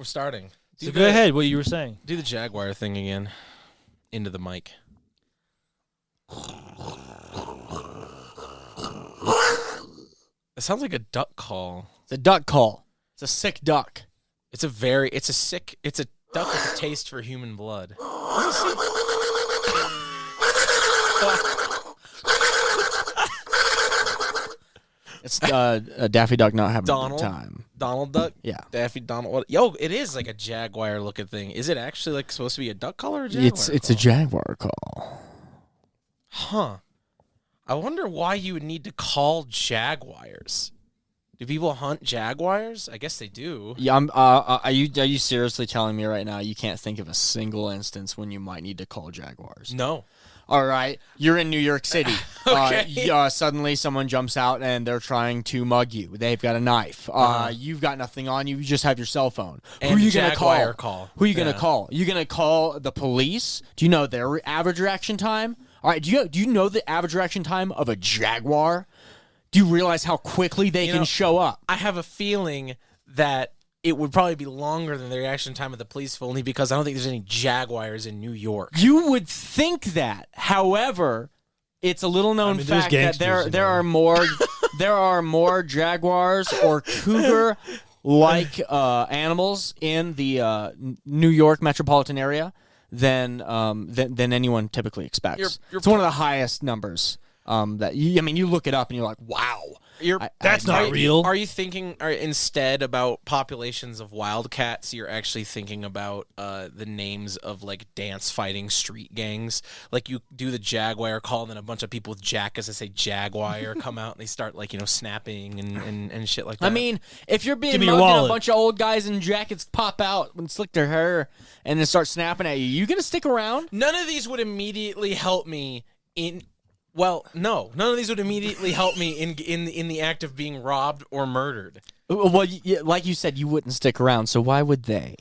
starting. So go ahead. What you were saying? Do the Jaguar thing again. Into the mic. It sounds like a duck call. It's a duck call. It's a sick duck. It's a duck with a taste for human blood. It's a Daffy Duck not having Donald? a good time. Donald Duck? Yeah. Daffy Donald. What? Yo, it is like a Jaguar looking thing. Is it actually like supposed to be a duck call or a Jaguar It's a Jaguar call. Huh. I wonder why you would need to call jaguars. Do people hunt jaguars? I guess they do. Yeah, are you seriously telling me right now you can't think of a single instance when you might need to call jaguars? No. All right, you're in New York City. Okay. Suddenly someone jumps out and they're trying to mug you. They've got a knife. You've got nothing on you. You just have your cell phone. And Who are you going to Jaguar call? call. Who are you going Yeah. to call? You going to call the police? Do you know their average reaction time? All right, do you know the average reaction time of a jaguar? Do you realize how quickly they can show up? I have a feeling that it would probably be longer than the reaction time of the police, only because I don't think there's any jaguars in New York. You would think that. However, it's a little known there's fact that gangsters there are more jaguars or cougar like animals in the New York metropolitan area than anyone typically expects. You're it's one of the highest numbers. You look it up and you're like, wow. That's not real. Are you thinking instead about populations of wildcats? You're actually thinking about the names of like dance fighting street gangs. Like you do the Jaguar call, and then a bunch of people with jackets that say Jaguar come out and they start like snapping and shit like that. I mean, if you're being Give me your mugged and a wallet. bunch of old guys in jackets pop out and slick their hair and then start snapping at you gonna stick around? none of these would immediately help me in. Well, no, none of these would immediately help me in the act of being robbed or murdered. Well, like you said, you wouldn't stick around, so why would they?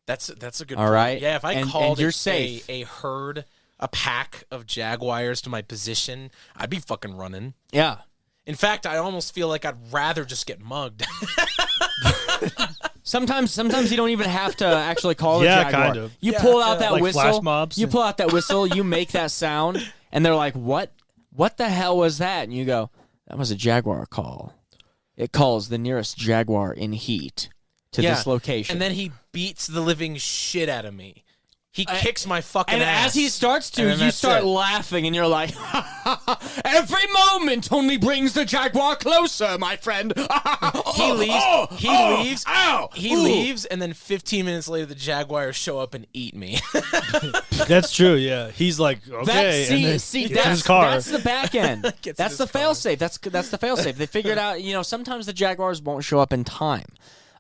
That's a good All point. right. Yeah, if I And called you're it safe. a herd, a pack of jaguars to my position, I'd be fucking running. Yeah. In fact, I almost feel like I'd rather just get mugged. Sometimes you don't even have to actually call the Yeah, Jaguar. kind of. You Yeah, pull out yeah. that Like whistle. flash mobs. You pull out that whistle. You make that sound, and they're like, "What? What the hell was that?" And you go, "That was a Jaguar call. It calls the nearest Jaguar in heat to Yeah. this location." And then he beats the living shit out of me. He kicks my fucking And ass. as he starts to, And then you that's start it. laughing, and you're like, "Every moment only brings the Jaguar closer, my friend." He leaves. He leaves. Ow! He Ooh. leaves, and then 15 minutes later, the jaguars show up and eat me. That's true. Yeah, he's like, okay, and then See, gets in his car. that's the back end. Gets That's in the his car. fail-safe. That's the fail-safe. They figured out, sometimes the Jaguars won't show up in time.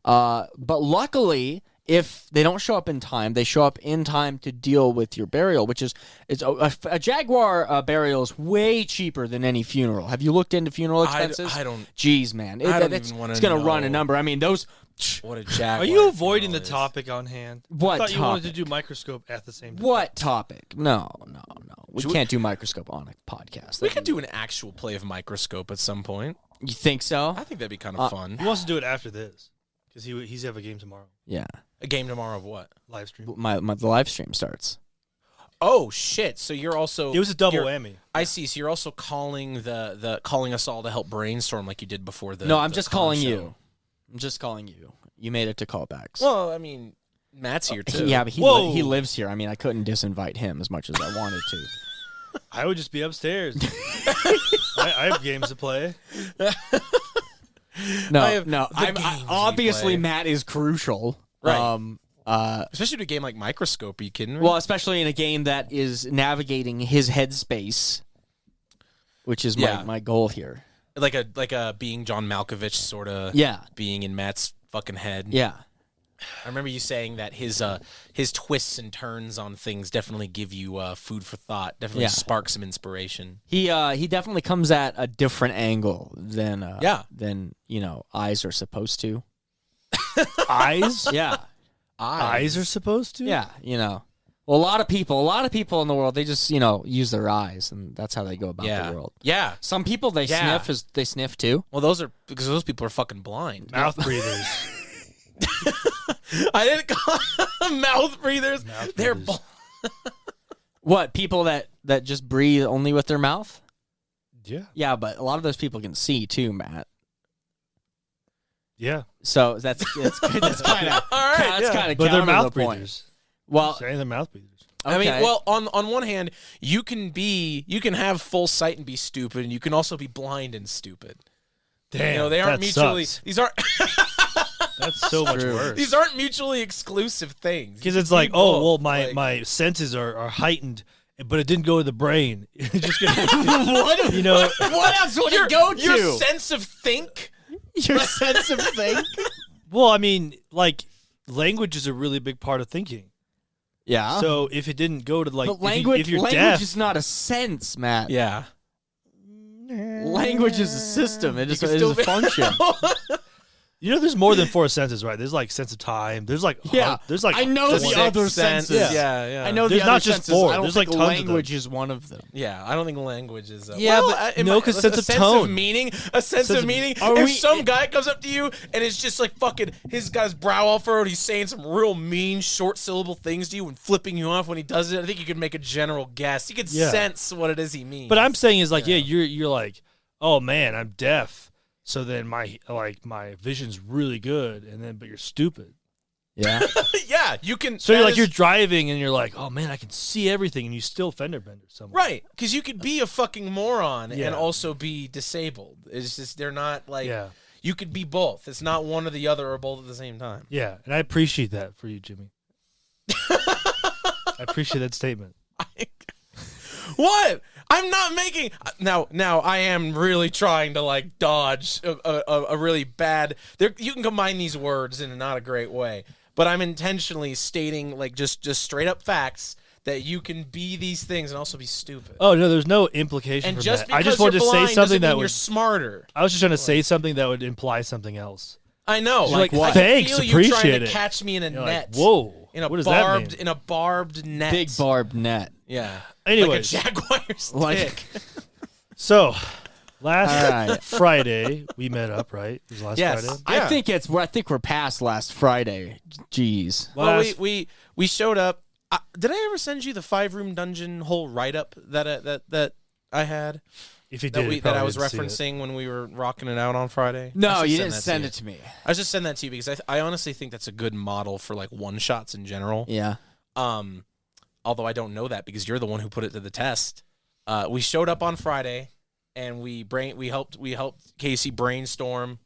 But luckily, if they don't show up in time, they show up in time to deal with your burial, which is a Jaguar burial is way cheaper than any funeral. Have you looked into funeral expenses? I don't. Jeez, man. I don't it's even wanna going to run a know. number. I mean, those... What a jaguar. Are you avoiding funeral the is. topic on hand? What I thought you wanted to topic? do microscope at the same time. What topic? No. We Should we- can't do microscope on a podcast. We could do an actual play of Microscope at some point. You think so? I think that'd be kind of fun. He wants to do it after this because he's have a game tomorrow. Yeah. A game tomorrow of what? Live stream. The live stream starts. Oh shit! So you're also It was a double you're- whammy. I see. So you're also calling the calling us all to help brainstorm like you did before the. No, I'm the just con calling show. you. I'm just calling you. You made it to callbacks. Well, I mean, Matt's here too. Yeah, but Whoa. he lives here. I mean, I couldn't disinvite him as much as I wanted to. I would just be upstairs. I have games to play. No, I have no. the games we Obviously, play. Matt is crucial. Right. Especially to a game like Microscope. Are you kidding me? Well, especially in a game that is navigating his headspace, which is Yeah. my goal here. like a being John Malkovich sort of. Yeah. Being in Matt's fucking head. Yeah. I remember you saying that his twists and turns on things definitely give you food for thought. Definitely Yeah. spark some inspiration. He definitely comes at a different angle than eyes are supposed to. Eyes? Yeah. Eyes are supposed to? Yeah, Well, a lot of people in the world, they just, use their eyes, and that's how they go about Yeah. the world. Yeah. Some people they Yeah. sniff too. Well, those are because those people are fucking blind. Mouth breathers. I didn't call them mouth breathers. Mouth They're breathers. What, people that just breathe only with their mouth? Yeah. Yeah, but a lot of those people can see too, Matt. Yeah. So that's good. That's kind of All right, that's kind of But they're counter mouth the point. breathers. Well, Saying they're mouth breathers. I mean, okay. well, on one hand, you can have full sight and be stupid, and you can also be blind and stupid. Damn. You know, they aren't that mutually. sucks. These aren't. That's so much True. worse. These aren't mutually exclusive things. Because You it's can like, be oh, both. well, Like, my senses are heightened, but it didn't go to the brain. It's just gonna, what? you know. What else would it go to? Your sense of think. Your sense of think. Well, I mean, like, language is a really big part of thinking. Yeah. So if it didn't go to like, but language, if you're language deaf, is not a sense, Matt. Yeah. Language is a system. It is can a still be- function. you know, there's more than 4 senses, right? There's like sense of time. There's like Yeah. there's like I know The the sixth other sense. senses. Yeah. I know There's the not other just senses. 4. I don't There's think like tons of them. language is one of them. Yeah, I don't think language is. Yeah, well, but it no, might- 'cause a sense of sense tone. of meaning. A sense of meaning. Are If we- some guy comes up to you and it's just like fucking, he's got his brow all furrowed, he's saying some real mean, short syllable things to you and flipping you off when he does it. I think you could make a general guess. You could Yeah. sense what it is he means. But I'm saying is like, yeah, you're like, oh man, I'm deaf. So then my vision's really good, and then but you're stupid. Yeah. yeah, you can. So you're that like is- you're driving and you're like, oh man, I can see everything, and you still fender bender someone. right, because you could be a fucking moron Yeah. and also be disabled. It's just they're not like. Yeah. You could be both. It's not one or the other or both at the same time. Yeah, and I appreciate that for you, Jimmy. I appreciate that statement. What? I'm not making now. I am really trying to like dodge a really bad. There, you can combine these words in not a great way, but I'm intentionally stating like just straight up facts that you can be these things and also be stupid. Oh no, there's no implication and from just that. I because just wanted you're to say blind something doesn't that mean would. you're smarter. I was just trying to say something that would imply something else. I know. Like, I thanks, feel you trying appreciate to it. catch me in a You're net. like, whoa, In a what does that barbed mean? in a barbed net. Big barbed net. Yeah. Anyways, like a jaguar's Like- dick. so last All right. Friday we met up, right? It was last Yes. Friday. Yeah. I think we're past last Friday. Jeez. Well, Last- we showed up. Did I ever send you the 5-room dungeon whole write up that I had If you that did, that I was referencing when we were rocking it out on Friday? I No, should you didn't that send to it to me. I was just send that to you because I honestly think that's a good model for like one shots in general. Yeah. Although I don't know that because you're the one who put it to the test. We showed up on Friday and we helped Casey brainstorm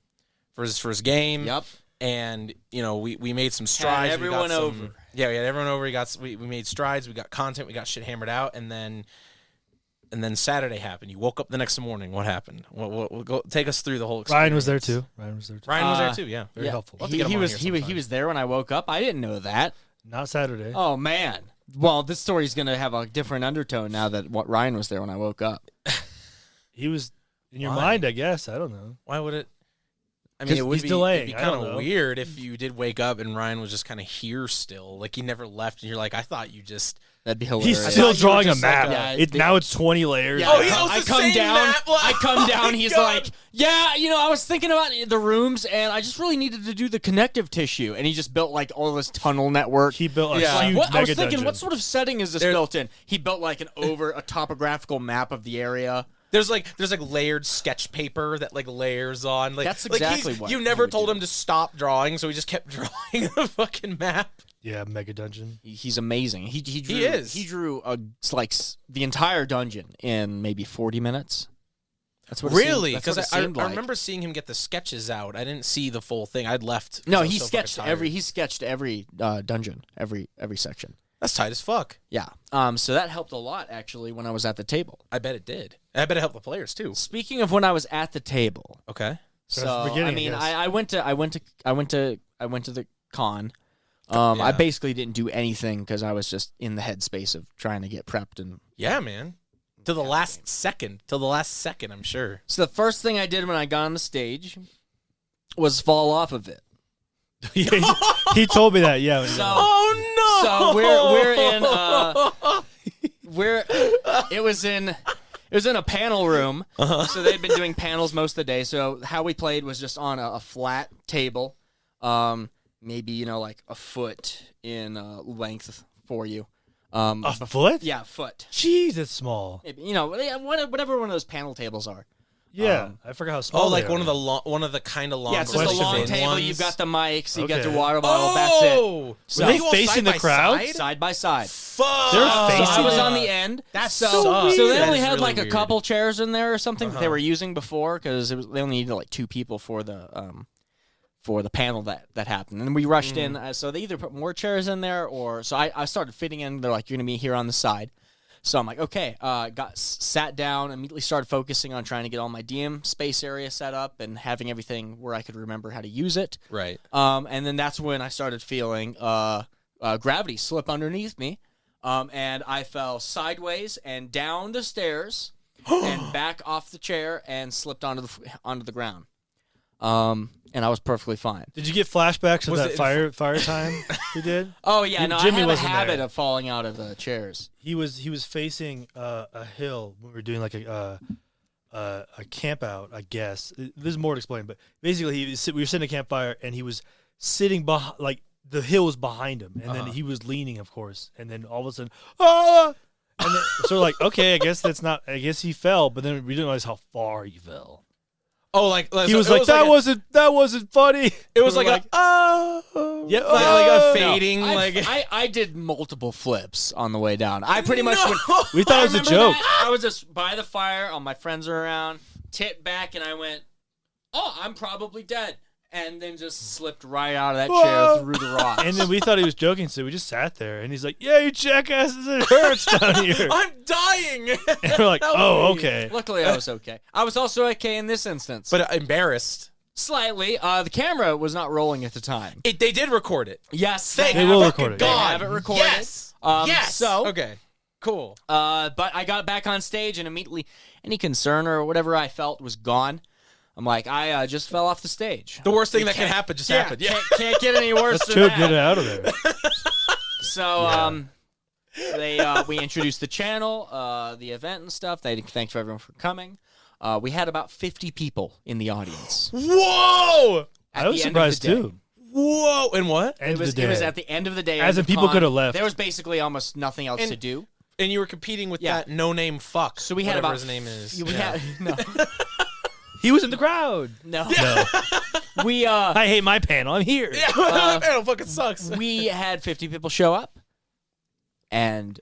for his game. Yep. And we made some strides. We got everyone some- over. Yeah, we had everyone over. We made strides. We got content. We got shit hammered out. And then Saturday happened. You woke up the next morning. What happened? We'll go take us through the whole experience. Ryan was there too. Ryan was there too. Ryan was there too. Yeah, Very helpful. We'll have to get him He on was here he sometime. was there when I woke up. I didn't know that. Not Saturday. Oh man. Well, this story's gonna have a different undertone now that Ryan was there when I woke up. He was in your Why? mind, I guess. I don't know. Why would it? I 'Cause mean, it would he's be, delaying. it'd be I kind don't know. of weird if you did wake up and Ryan was just kind of here still. Like he never left, and you're like, I thought you just. That'd be hilarious. He's I still thought you were drawing a just like map. a- Yeah, It now it's 20 layers. Yeah, Oh, yeah, it was I the come same down. map. I come Oh down. my He's God. like, yeah, I was thinking about the rooms, and I just really needed to do the connective tissue. And he just built like all this tunnel network. He built a Yeah. huge What, I was mega thinking, dungeon. what sort of setting is this built in? He built like a topographical map of the area. There's like layered sketch paper that like layers on. Like That's like exactly he's- what you he never would told do. him to stop drawing, so he just kept drawing the fucking map. Yeah, mega dungeon. He's amazing. He drew, is. He drew the entire dungeon in maybe 40 minutes. That's what Really? Because Because I remember seeing him get the sketches out. I didn't see the full thing. I'd left. 'cause No, I was he so sketched fucking tired. he sketched every dungeon, every section. That's tight as fuck. Yeah. So that helped a lot actually when I was at the table. I bet it did. I bet it helped the players too. Speaking of when I was at the table, Okay. So so that's the beginning, I mean, I guess. I went to the con. I Yeah. basically didn't do anything because I was just in the headspace of trying to get prepped and. Yeah, man. To the last second. Till the last second, I'm sure. So the first thing I did when I got on the stage was fall off of it. Yeah, he told me that. Yeah. So Oh no! So it was in a panel room. So they'd been doing panels most of the day. So how we played was just on a flat table. maybe like a foot in length for you. A foot? Yeah, a foot. Jeez, it's small. Maybe, whatever one of those panel tables are. Yeah, I forgot how small. Oh, like they one are. of the kind of long. Yeah, it's just a Question long ones. table. You've got the mics. You've got Okay. your water bottle. That's it. Oh, So- Were they you all facing side the by crowd? side? Side by side. Fuck. They're So I facing was the- on the end. That's so so so they weird. only That is had really like a weird. couple chairs in there or something that they were using before because they only needed like 2 people for the panel that happened. And we rushed in, so they either put more chairs in there or so I started fitting in. They're like, you're gonna be here on the side. So I'm like, okay. Sat down, immediately started focusing on trying to get all my DM space area set up and having everything where I could remember how to use it. Right. And then that's when I started feeling gravity slip underneath me. And I fell sideways and down the stairs and back off the chair and slipped onto the ground. And I was perfectly fine. Did you get flashbacks of Was that it- fire time you did? Oh yeah, no, Jimmy I have a wasn't habit there. of falling out of the chairs. He was facing a hill when we were doing like a camp out, I guess. There's more to explain, but basically we were sitting at a campfire and he was sitting behind, like the hill was behind him, and then he was leaning, of course, and then all of a sudden, ah! And then, so we're like, okay, I guess he fell, but then we didn't realize how far he fell. Oh, like He was like, that wasn't funny. It was We're like yeah, like a oh. fading, I, like I did multiple flips on the way down. I pretty much went. We thought it was a Remember joke. that? I was just by the fire. All my friends are around. Tit back, and I went, "Oh, I'm probably dead," and then just slipped right out of that Whoa. chair through the rocks. And then we thought he was joking, so we just sat there, and he's like, yeah, you jackasses, it hurts down here. I'm dying. And we're like, Help oh, me. okay. Luckily, I was okay. I was also okay in this instance, But embarrassed. slightly. The camera was not rolling at the time. They did record it. Yes, Thank They will fucking record it. They God. have it recorded. Yes. Yes. So, Okay. Cool. but I got back on stage and immediately any concern or whatever I felt was gone. I'm like, I just fell off the stage. The worst thing that can happen just happened. Yeah. Can't get any worse Let's than choke, that. get it out of there. So, we introduced the channel, the event and stuff. Thanks for everyone for coming. We had about 50 people in the audience. Whoa. At I was the end of the surprised day. too. Whoa. And what? End It was of the day. at the end of the day. As end in of people con. could have left. There was basically almost nothing else And- to do. And you were competing with Yeah. that no-name fuck. So we had whatever about his name is. We Yeah. had no, He was in the crowd. no. No. We I hate my panel. I'm here. Yeah. That panel fucking sucks. we had 50 people show up, and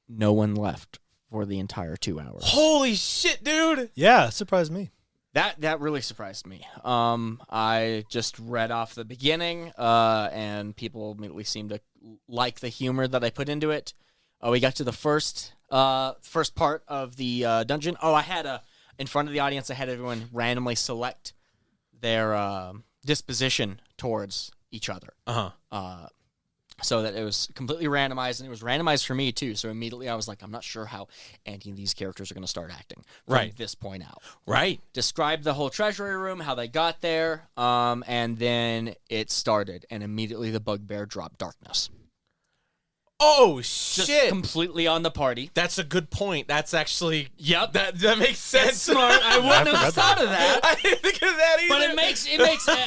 no one left for the entire 2 hours. Holy shit, dude. Yeah, surprised me. That really surprised me. I just read off the beginning, and people immediately seemed to like the humor that I put into it. We got to the first part of the dungeon. Oh, I had in front of the audience, I had everyone randomly select their disposition towards each other. Uh-huh. So that it was completely randomized, and it was randomized for me too. So immediately I was like, I'm not sure how any of these characters are going to start acting from Right. this point out. Right. Described the whole treasury room, how they got there, and then it started, and immediately the bugbear dropped darkness. Oh, Just shit. completely on the party. That's a good point. That's actually... Yep. That makes sense. Smart. I wouldn't I have forgot thought of that. I didn't think of that either. But it makes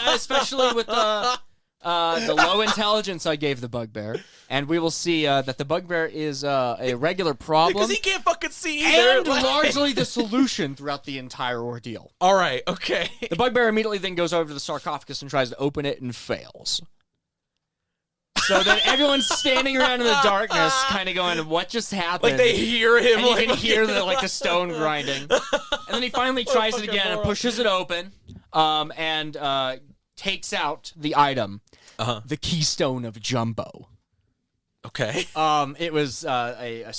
especially with the low intelligence I gave the bugbear, and we will see that the bugbear is a regular problem Because he can't fucking see either. and largely the solution throughout the entire ordeal. All right, okay. The bugbear immediately then goes over to the sarcophagus and tries to open it and fails. So then everyone's standing around in the darkness, kind of going, "What just happened?" Like they hear him. and you like, can hear the stone grinding. And then he finally tries it fucking again and moron. pushes it open, and takes out the item, Uh-huh. the Keystone of Jumbo. Okay. It was a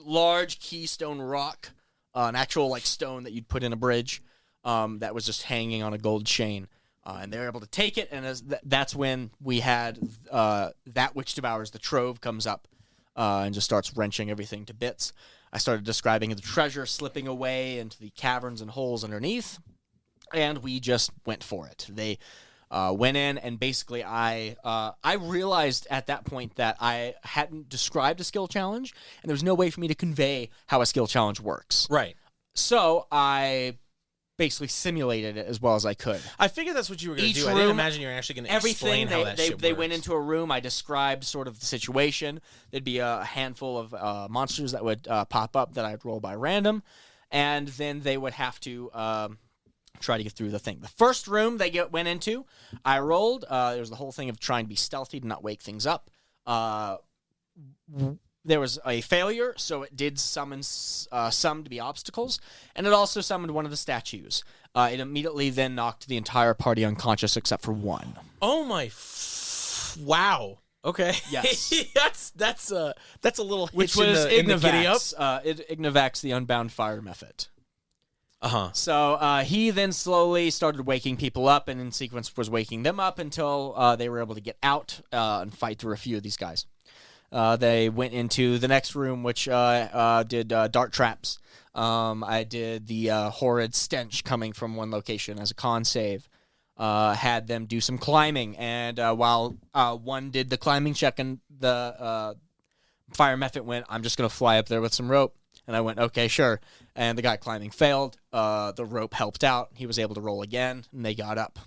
large keystone rock, an actual stone that you'd put in a bridge, that was just hanging on a gold chain. And they were able to take it, and that's when we had that which devours the trove comes up and just starts wrenching everything to bits. I started describing the treasure slipping away into the caverns and holes underneath, and we just went for it. They went in, and basically I realized at that point that I hadn't described a skill challenge, and there was no way for me to convey how a skill challenge works. Right. So I basically simulated it as well as I could. I figured that's what you were going to Each do. I didn't room, imagine you were actually going to Everything explain how that shit they works. went into a room. I described sort of the situation. There'd be a handful of monsters that would pop up that I'd roll by random, and then they would have to try to get through the thing. The first room they went into, I rolled. There was the whole thing of trying to be stealthy to not wake things up. There was a failure, so it did summon some to be obstacles, and it also summoned one of the statues. It immediately then knocked the entire party unconscious except for one. Oh my! Wow. Okay. Yes. that's a little Which hitch was in the giddy up. Ignivax. Ignivax, the unbound fire method. Uh-huh. So he then slowly started waking people up, and in sequence was waking them up until they were able to get out and fight through a few of these guys. They went into the next room, which did dart traps. I did the horrid stench coming from one location as a con save. Had them do some climbing, and while one did the climbing check and the fire method went, I'm just going to fly up there with some rope. And I went, okay, sure. And the guy climbing failed. The rope helped out. He was able to roll again, and they got up.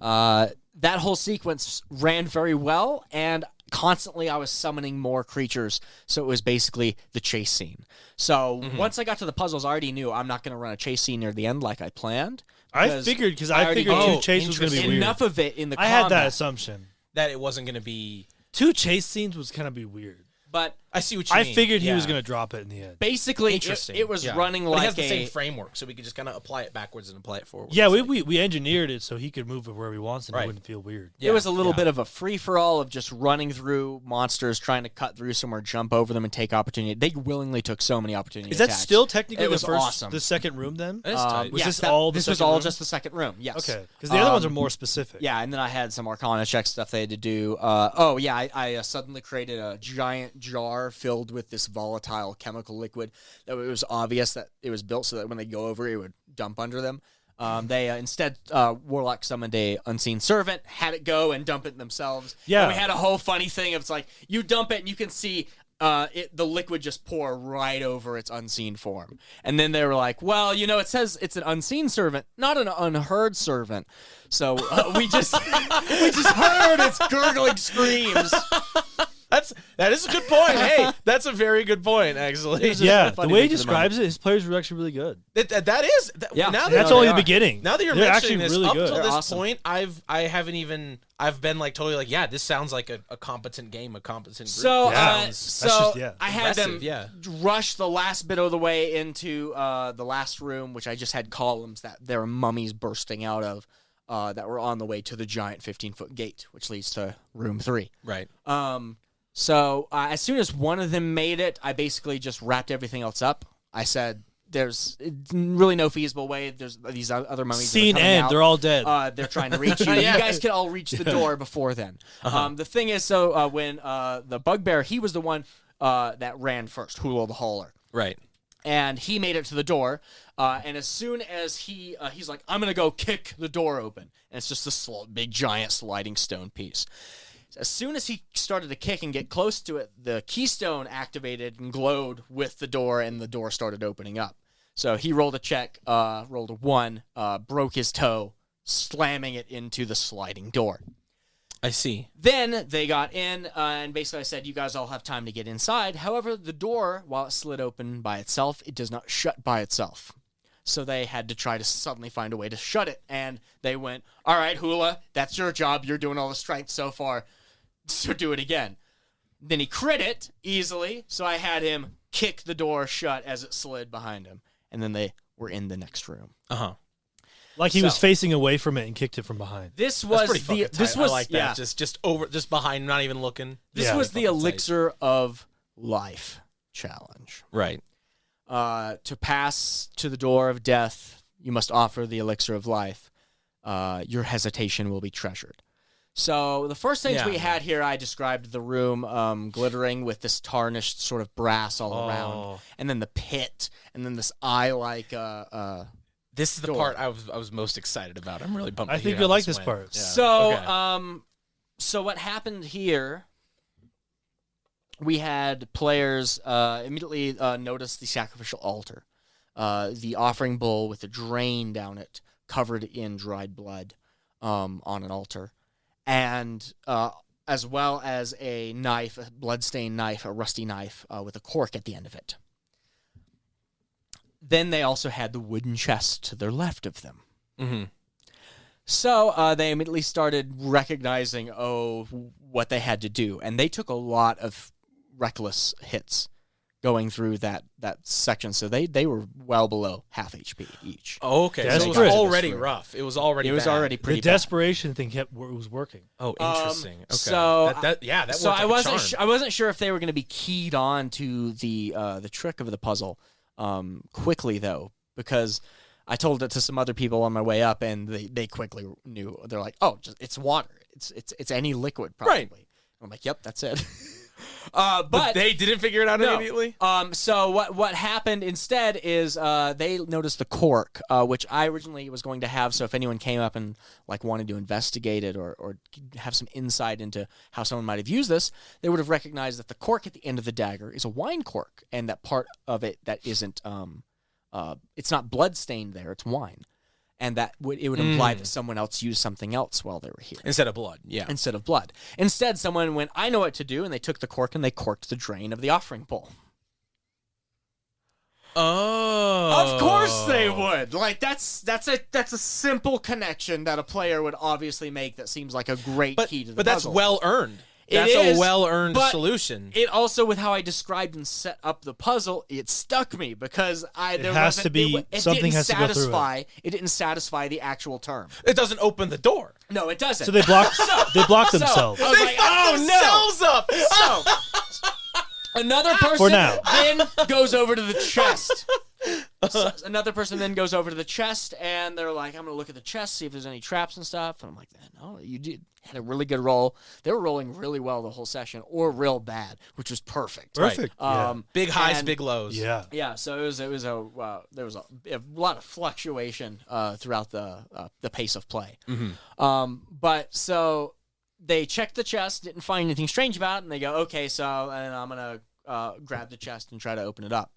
That whole sequence ran very well, and constantly I was summoning more creatures, so it was basically the chase scene. So once I got to the puzzles, I already knew I'm not going to run a chase scene near the end like I planned. I figured because I I already figured knew. two chase was going to be weird. Enough of it in the I combat. had that assumption. That it wasn't going to be. Two chase scenes was kind of be weird. But I see what you I mean. figured he was Yeah. going to drop it in the end. basically, Interesting. it was Yeah. running But like it has the a... same framework, so we could just kind of apply it backwards and apply it forward. Yeah, It's like- we engineered it so he could move it wherever he wants and Right. it wouldn't feel weird. Yeah, It was a little yeah. bit of a free-for-all of just running through monsters, trying to cut through somewhere, jump over them, and take opportunity. They willingly took so many opportunity Is that attacks. still technically It was the first, awesome. the second room then? That is tight. Was yes, this all the This was second all room? just the second room, yes. Okay, because the other ones are Um, more specific. Yeah, and then I had some Arcana check stuff they had to do. I suddenly created a giant jar filled with this volatile chemical liquid that it was obvious that it was built so that when they go over, it would dump under them. They instead, Warlock summoned a unseen servant, had it go and dump it themselves. Yeah. And we had a whole funny thing of it's like, you dump it and you can see the liquid just pour right over its unseen form. And then they were like, well, it says it's an unseen servant, not an unheard servant. So we just heard its gurgling screams. That is a good point. Hey, that's a very good point, actually. was Yeah, a the funny way he thing for the describes it, his players were actually really good. That is. Yeah. Now that That's No, only they the are. beginning. Now that you're They're mentioning actually this, really up good. till They're this awesome. point, I've been like totally like, yeah, this sounds like a competent game, a competent group. So, Yeah. I had them Impressive, yeah. rush the last bit of the way into the last room, which I just had columns that there were mummies bursting out of that were on the way to the giant 15-foot gate, which leads to room 3. Right. So as soon as one of them made it, I basically just wrapped everything else up. I said, "There's really no feasible way. There's these other mummies. that are Scene coming end. out. They're all dead. They're trying to reach you. Yeah. You guys could all reach the door before then." The thing is, so when the bugbear, he was the one that ran first, Hulo the Hauler. Right. And he made it to the door, and as soon as he's like, I'm going to go kick the door open. And it's just this big, giant sliding stone piece. As soon as he started to kick and get close to it, the keystone activated and glowed with the door, and the door started opening up. So he rolled a check, rolled a 1, broke his toe, slamming it into the sliding door. I see. Then they got in, and basically I said, you guys all have time to get inside. However, the door, while it slid open by itself, it does not shut by itself. So they had to try to suddenly find a way to shut it. And they went, all right, Hula, that's your job. You're doing all the strength so far. So do it again. Then he crit it easily, so I had him kick the door shut as it slid behind him. And then they were in the next room. Uh-huh. Like he was so- facing away from it and kicked it from behind. This That's was pretty fucking the tight. this was I like that. yeah. Just behind, not even looking. This Yeah. was the Fucking tight. elixir of life challenge. Right. To pass to the door of death, you must offer the elixir of life. Your hesitation will be treasured. So the first things Yeah. we had here, I described the room glittering with this tarnished sort of brass all around, and then the pit, and then this eye-like. This is the Door. part I was most excited about. I'm really pumped. I to think hear you'll how like this went. part. Yeah. So, Okay. So what happened here? We had players immediately notice the sacrificial altar. the offering bowl with a drain down it, covered in dried blood, on an altar, and as well as a knife, a bloodstained knife, a rusty knife with a cork at the end of it. Then they also had the wooden chest to their left of them. Mm-hmm. So they immediately started recognizing, what they had to do. And they took a lot of reckless hits going through that section. So they were well below half HP each. Oh, okay. So it was Desperate. already rough. It was already bad. pretty The desperation thing was working. Oh, interesting. Okay. So that worked so like a charm. I wasn't sure if they were going to be keyed on to the trick of the puzzle quickly, though, because I told it to some other people on my way up, and they quickly knew. They're like, "Oh, it's water. It's any liquid, probably." Right. I'm like, "Yep, that's it." But they didn't figure it out immediately. So what happened instead is they noticed the cork, which I originally was going to have. So if anyone came up and wanted to investigate it or have some insight into how someone might have used this, they would have recognized that the cork at the end of the dagger is a wine cork, and that part of it that isn't it's not blood stained there, it's wine. And it would imply that someone else used something else while they were here. Instead of blood, yeah. Instead of blood. Instead, someone went, I know what to do, and they took the cork and they corked the drain of the offering bowl. Oh. Of course they would. That's a simple connection that a player would obviously make that seems like a great key to the But that's puzzle. well earned. It That's is, a well-earned but solution. It also, with how I described and set up the puzzle, it stuck me because something has to go through it. It didn't satisfy the actual term. It doesn't open the door. No, it doesn't. So they blocked themselves. I was They like, fucked themselves up. So another person For now. then goes over to the chest. So another person then goes over to the chest, and they're like, I'm going to look at the chest, see if there's any traps and stuff. And I'm like, no, you had a really good roll. They were rolling really well the whole session, or real bad, which was perfect. Perfect. Yeah. Big highs, and- big lows. Yeah. Yeah, so there was a lot of fluctuation throughout the pace of play. But so they checked the chest, didn't find anything strange about it, and they go, okay, so and I'm gonna grab the chest and try to open it up.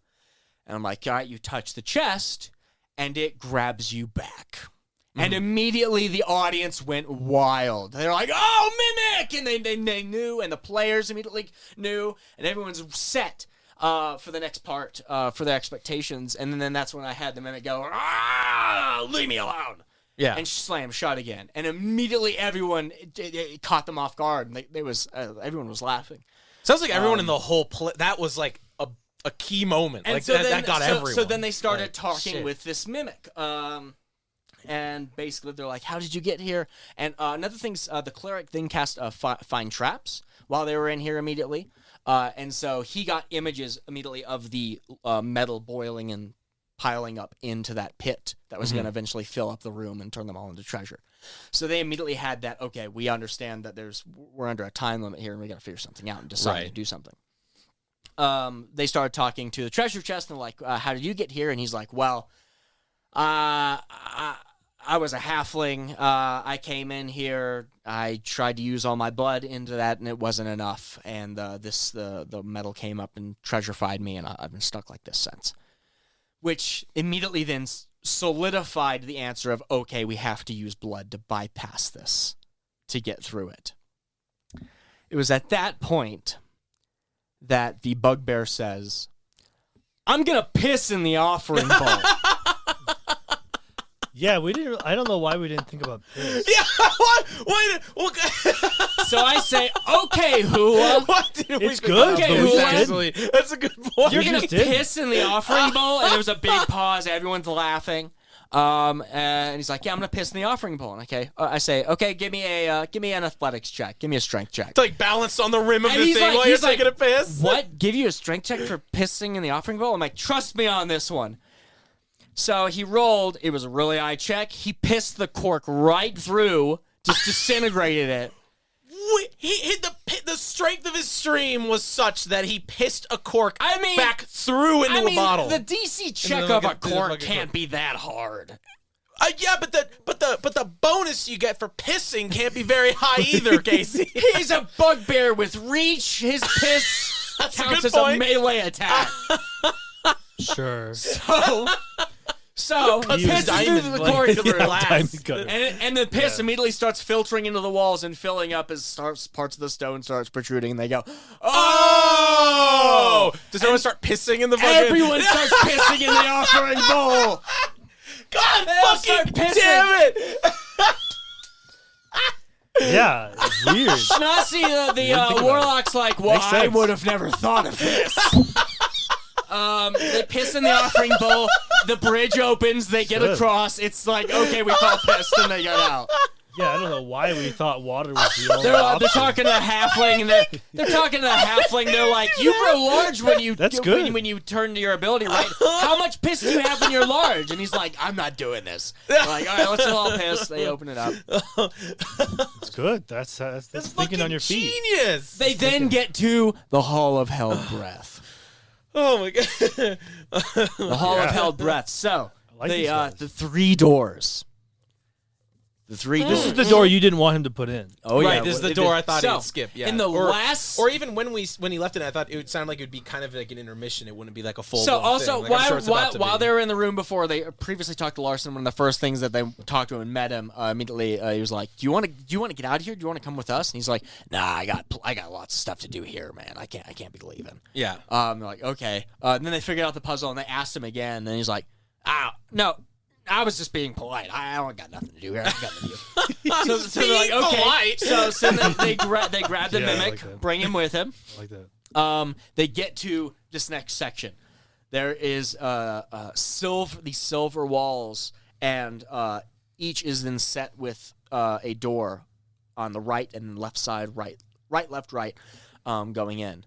And I'm like, all right, you touch the chest, and it grabs you back. And immediately the audience went wild. They're like, oh, Mimic! And they knew, and the players immediately knew, and everyone's set for the next part, for their expectations. And then that's when I had the Mimic go, leave me alone. Yeah. And slam shot again. And immediately everyone, it caught them off guard. And everyone was laughing. Sounds like everyone in the whole play. That was like a key moment. And like so that got everyone. So then they started Like, talking shit. with this Mimic. And basically they're like, how did you get here? And another thing, the cleric then cast find traps while they were in here immediately. And so he got images immediately of the metal boiling and piling up into that pit that was going to eventually fill up the room and turn them all into treasure. So they immediately had that, okay, we understand that we're under a time limit here and we got to figure something out and decide to do something. They started talking to the treasure chest and like, how did you get here? And he's like, well, I was a halfling. I came in here. I tried to use all my blood into that, and it wasn't enough. And the metal came up and treasurified me, and I've been stuck like this since. Which immediately then solidified the answer of, okay, we have to use blood to bypass this to get through it. It was at that point that the bugbear says, I'm going to piss in the offering bowl. Yeah, we didn't. I don't know why we didn't think about this. Yeah. What? So I say, okay, Hula. What did we It's good, Okay, but we Hula. just didn't. Actually, that's a good point. You're We going to just did. piss in the offering bowl? And there was a big pause. Everyone's laughing. And he's like, yeah, I'm going to piss in the offering bowl. And I say, okay, give me an athletics check. Give me a strength check. It's like balanced on the rim of And the he's thing like- while you're he's like, taking a piss. What? Give you a strength check for pissing in the offering bowl? I'm like, trust me on this one. So he rolled. It was a really high check. He pissed the cork right through, just disintegrated it. He hit the strength of his stream was such that he pissed a cork I mean- back through into a bottle. The DC check then of like a a cork fucking can't cork. be that hard. Yeah, but the bonus you get for pissing can't be very high either, Casey. He's a bugbear with reach. His piss That's a counts good as a point. melee attack. Sure. So Cut he pisses diamond through the blade. cork of the Yeah, room. diamond cutter. And the piss immediately starts filtering into the walls and filling up as parts of the stone starts protruding. And they go, Oh! Does everyone start pissing in the fucking... everyone starts pissing in the offering bowl. God They all start fucking pissing. damn it! Yeah, it's weird. Schnauzy, the think about warlock's like, well, Makes I sense. would have never thought of this. They piss in the offering bowl. The bridge opens. They get Good. across. It's like, okay, we felt pissed, and they get out. Yeah, I don't know why we thought water was the only They're option. talking to the halfling, and they're talking to the halfling. They're like, "You grow large when you That's good. when you turn to your ability, right? How much piss do you have when you're large?" And he's like, "I'm not doing this." They're like, "All right, let's all piss." They open it up. It's good. That's That's thinking on fucking your feet. genius! They then get to the Hall of Held Breath. Oh my god. The Hall of Held Breath. So like these guys. the three doors. The three doors. This is the door you didn't want him to put in. Oh Right, this is the door I thought so, he'd skip. Yeah, in the or, last, or even when he left it, I thought it would sound like it would be kind of like an intermission. It wouldn't be like a full. so also thing. Like, I'm sure it's about to while be. they were in the room before, they previously talked to Larson. One of the first things that they talked to him and met him immediately, he was like, "Do you want to get out of here? Do you want to come with us?" And he's like, "Nah, I got lots of stuff to do here, man. I can't be leaving." Yeah. They're like, "Okay." And then they figured out the puzzle and they asked him again. And he's like, no. I was just being polite. I don't got nothing to do here. I got nothing to do. so they're like, okay. polite. So they grab the Yeah, I mimic, like that. bring him with him. I like that. They get to this next section. There is these silver walls, and each is then set with a door on the right and left side, right, left, right, going in.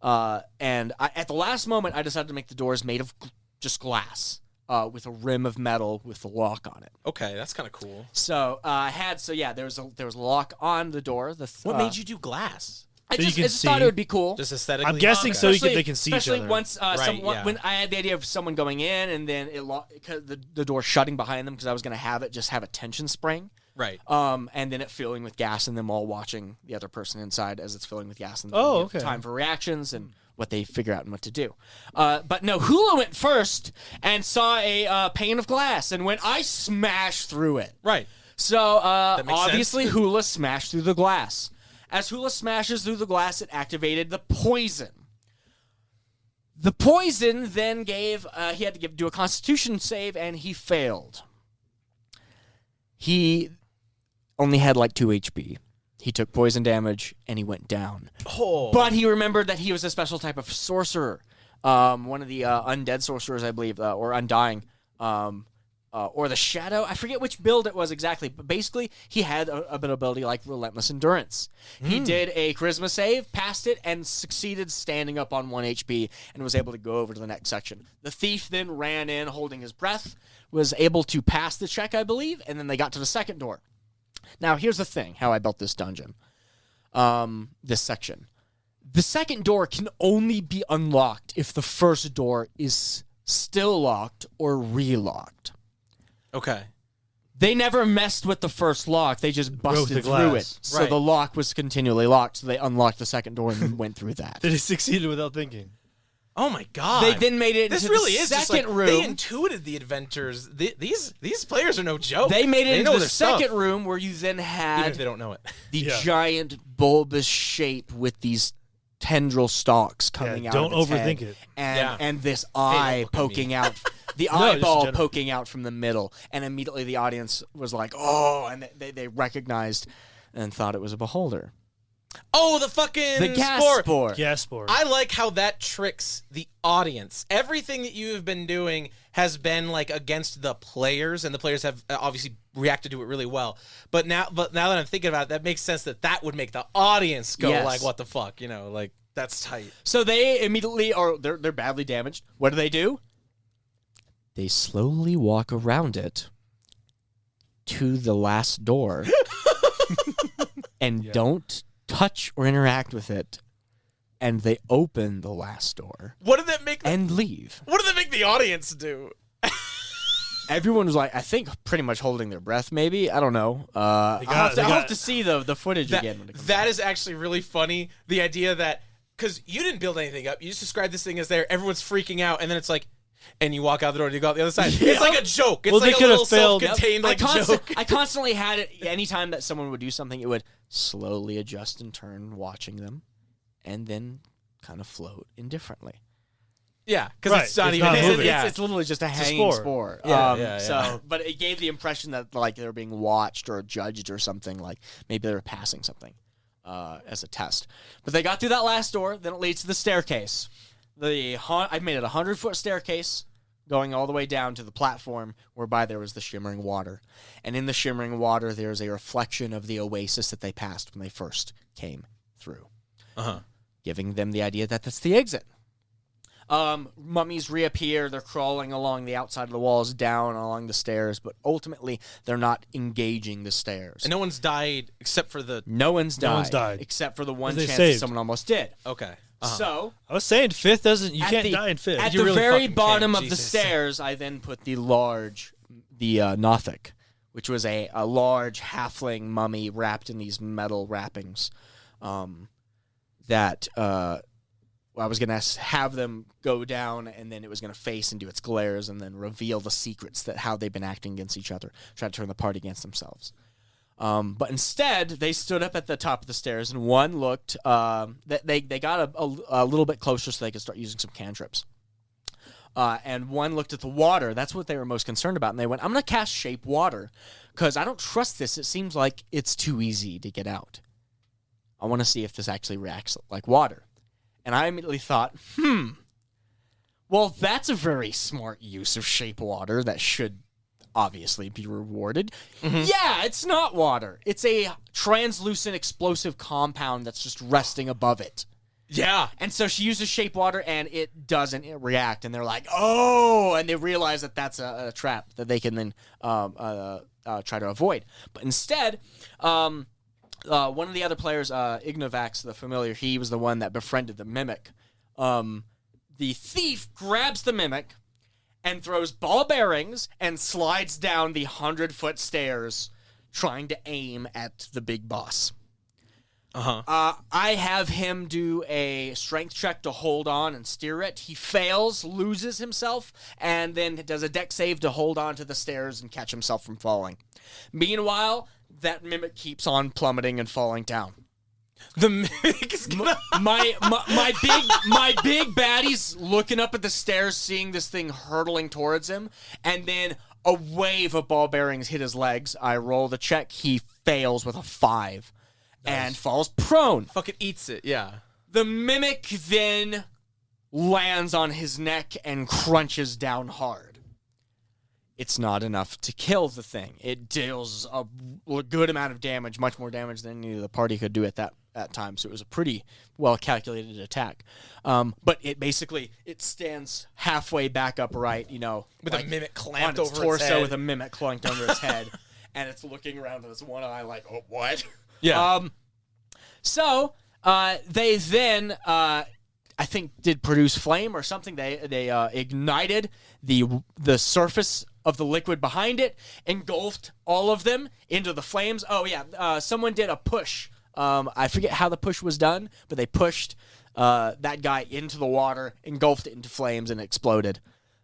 And at the last moment, I decided to make the doors made of just glass. With a rim of metal with the lock on it. Okay, that's kind of cool. So there was a lock on the door. What made you do glass? I So you just, can I just thought see? it would be cool. Just aesthetically. I'm guessing Okay. so they can see each Especially other. once yeah. when I had the idea of someone going in and then the door shutting behind them because I was going to have a tension spring. Right. And then it filling with gas and them all watching the other person inside as it's filling with gas and then Oh, give okay. time for reactions and what they figure out and what to do. But no, Hula went first and saw a pane of glass and I smashed through it. Right. So makes obviously Hula smashed through the glass. As Hula smashes through the glass, it activated the poison. The poison then gave he had to do a Constitution save and he failed. He only had like 2 HP. He took poison damage and he went down. Oh. But he remembered that he was a special type of sorcerer. One of the undead sorcerers, I believe, or undying, or the shadow. I forget which build it was exactly, but basically he had a bit of ability like relentless endurance. He did a charisma save, passed it, and succeeded standing up on 1 HP and was able to go over to the next section. The thief then ran in holding his breath, was able to pass the check, I believe, and then they got to the second door. Now, here's the thing, how I built this dungeon, this section. The second door can only be unlocked if the first door is still locked or relocked. Okay. They never messed with the first lock. They just busted the through glass. it. So Right. the lock was continually locked, so they unlocked the second door and went through that. They succeeded without thinking. Oh my god. They then made it This into really the is just second like, room. They intuited the adventures. These players are no joke. They made it know into the their stuff, second room where you then even had if they don't know it. the Yeah. giant bulbous shape with these tendril stalks coming out. don't of its overthink head, it. And Yeah. and this don't eye look at me. poking out, the just eyeball general. poking out from the middle, and immediately the audience was like, "Oh!" and they recognized and thought it was a beholder. Oh, the fucking The gas spore. spore. Gas spore. I like how that tricks the audience. Everything that you have been doing has been like against the players, and the players have obviously reacted to it really well. But now that I'm thinking about it, that makes sense that would make the audience go Yes. like, "What the fuck?" You know, like that's tight. So they immediately are they're badly damaged. What do? They slowly walk around it to the last door and don't touch or interact with it. And they open the last door What did that make? and leave. What did that make the audience do? Everyone was like, I think, pretty much holding their breath. Maybe I don't know. I'll have to see the footage again. When it comes That out. is actually really funny. The idea that because you didn't build anything up, you just described this thing as there. Everyone's freaking out, and then it's like, and you walk out the door and you go out the other side. It's like a joke. It's Well, like they a could have little failed. self-contained joke. I constantly had it. Anytime that someone would do something, it would slowly adjust and turn, watching them, and then kind of float indifferently. Yeah, because Right. it's not It's even not moving. Yeah. It's literally just a a hanging spore. spore. Yeah. So, but it gave the impression that like they were being watched or judged or something. Like maybe they were passing something as a test. But they got through that last door. Then it leads to the staircase. I made it a 100-foot staircase going all the way down to the platform whereby there was the shimmering water. And in the shimmering water, there's a reflection of the oasis that they passed when they first came through, giving them the idea that that's the exit. Mummies reappear. They're crawling along the outside of the walls, down along the stairs, but ultimately they're not engaging the stairs. And no one's died except for the... No one's died except for the one they chance that saved. someone almost did. Okay. So I was saying fifth doesn't. You at can't the- die in fifth. At You the really very fucking bottom can't. of the Jesus. stairs, I then put the Nothic, which was a large halfling mummy wrapped in these metal wrappings. That I was going to have them go down, and then it was going to face and do its glares, and then reveal the secrets that how they've been acting against each other, try to turn the party against themselves. But instead, they stood up at the top of the stairs, and one looked. They got a little bit closer so they could start using some cantrips. And one looked at the water. That's what they were most concerned about. And they went, "I'm going to cast Shape Water because I don't trust this. It seems like it's too easy to get out. I want to see if this actually reacts like water." And I immediately thought, well, that's a very smart use of Shape Water that should obviously be rewarded. Yeah, it's not water. It's a translucent explosive compound that's just resting above it. Yeah. And so she uses Shape Water, and it doesn't react. And they're like, oh, and they realize that that's a trap that they can then try to avoid. But instead, one of the other players, Ignovax, the familiar, he was the one that befriended the Mimic. The thief grabs the Mimic and throws ball bearings and slides down the 100-foot stairs trying to aim at the big boss. I have him do a strength check to hold on and steer it. He fails, loses himself, and then does a dex save to hold on to the stairs and catch himself from falling. Meanwhile, that Mimic keeps on plummeting and falling down. The Mimic is gonna... my big baddie's looking up at the stairs, seeing this thing hurtling towards him, and then a wave of ball bearings hit his legs. I roll the check. He fails with a 5 and falls prone. Fucking eats it, yeah. The Mimic then lands on his neck and crunches down hard. It's not enough to kill the thing. It deals a good amount of damage, much more damage than any of the party could do at that time. So it was a pretty well-calculated attack. But it stands halfway back upright, With a Mimic clamped on its over torso its head. with a Mimic clamped under its head. And it's looking around with its one eye like, oh, what? Yeah. So they then, I think, did produce flame or something. They ignited the surface of the liquid behind it, engulfed all of them into the flames. Oh yeah, someone did a push. I forget how the push was done, but they pushed that guy into the water, engulfed it into flames, and exploded.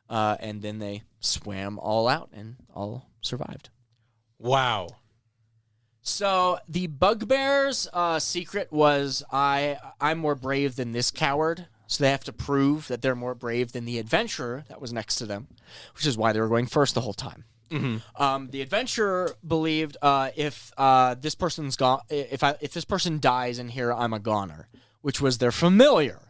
And then they swam all out and all survived. Wow. So the Bugbear's secret was I'm more brave than this coward. So they have to prove that they're more brave than the adventurer that was next to them, which is why they were going first the whole time. The adventurer believed if this person's gone, if this person dies in here, I'm a goner, which was their familiar.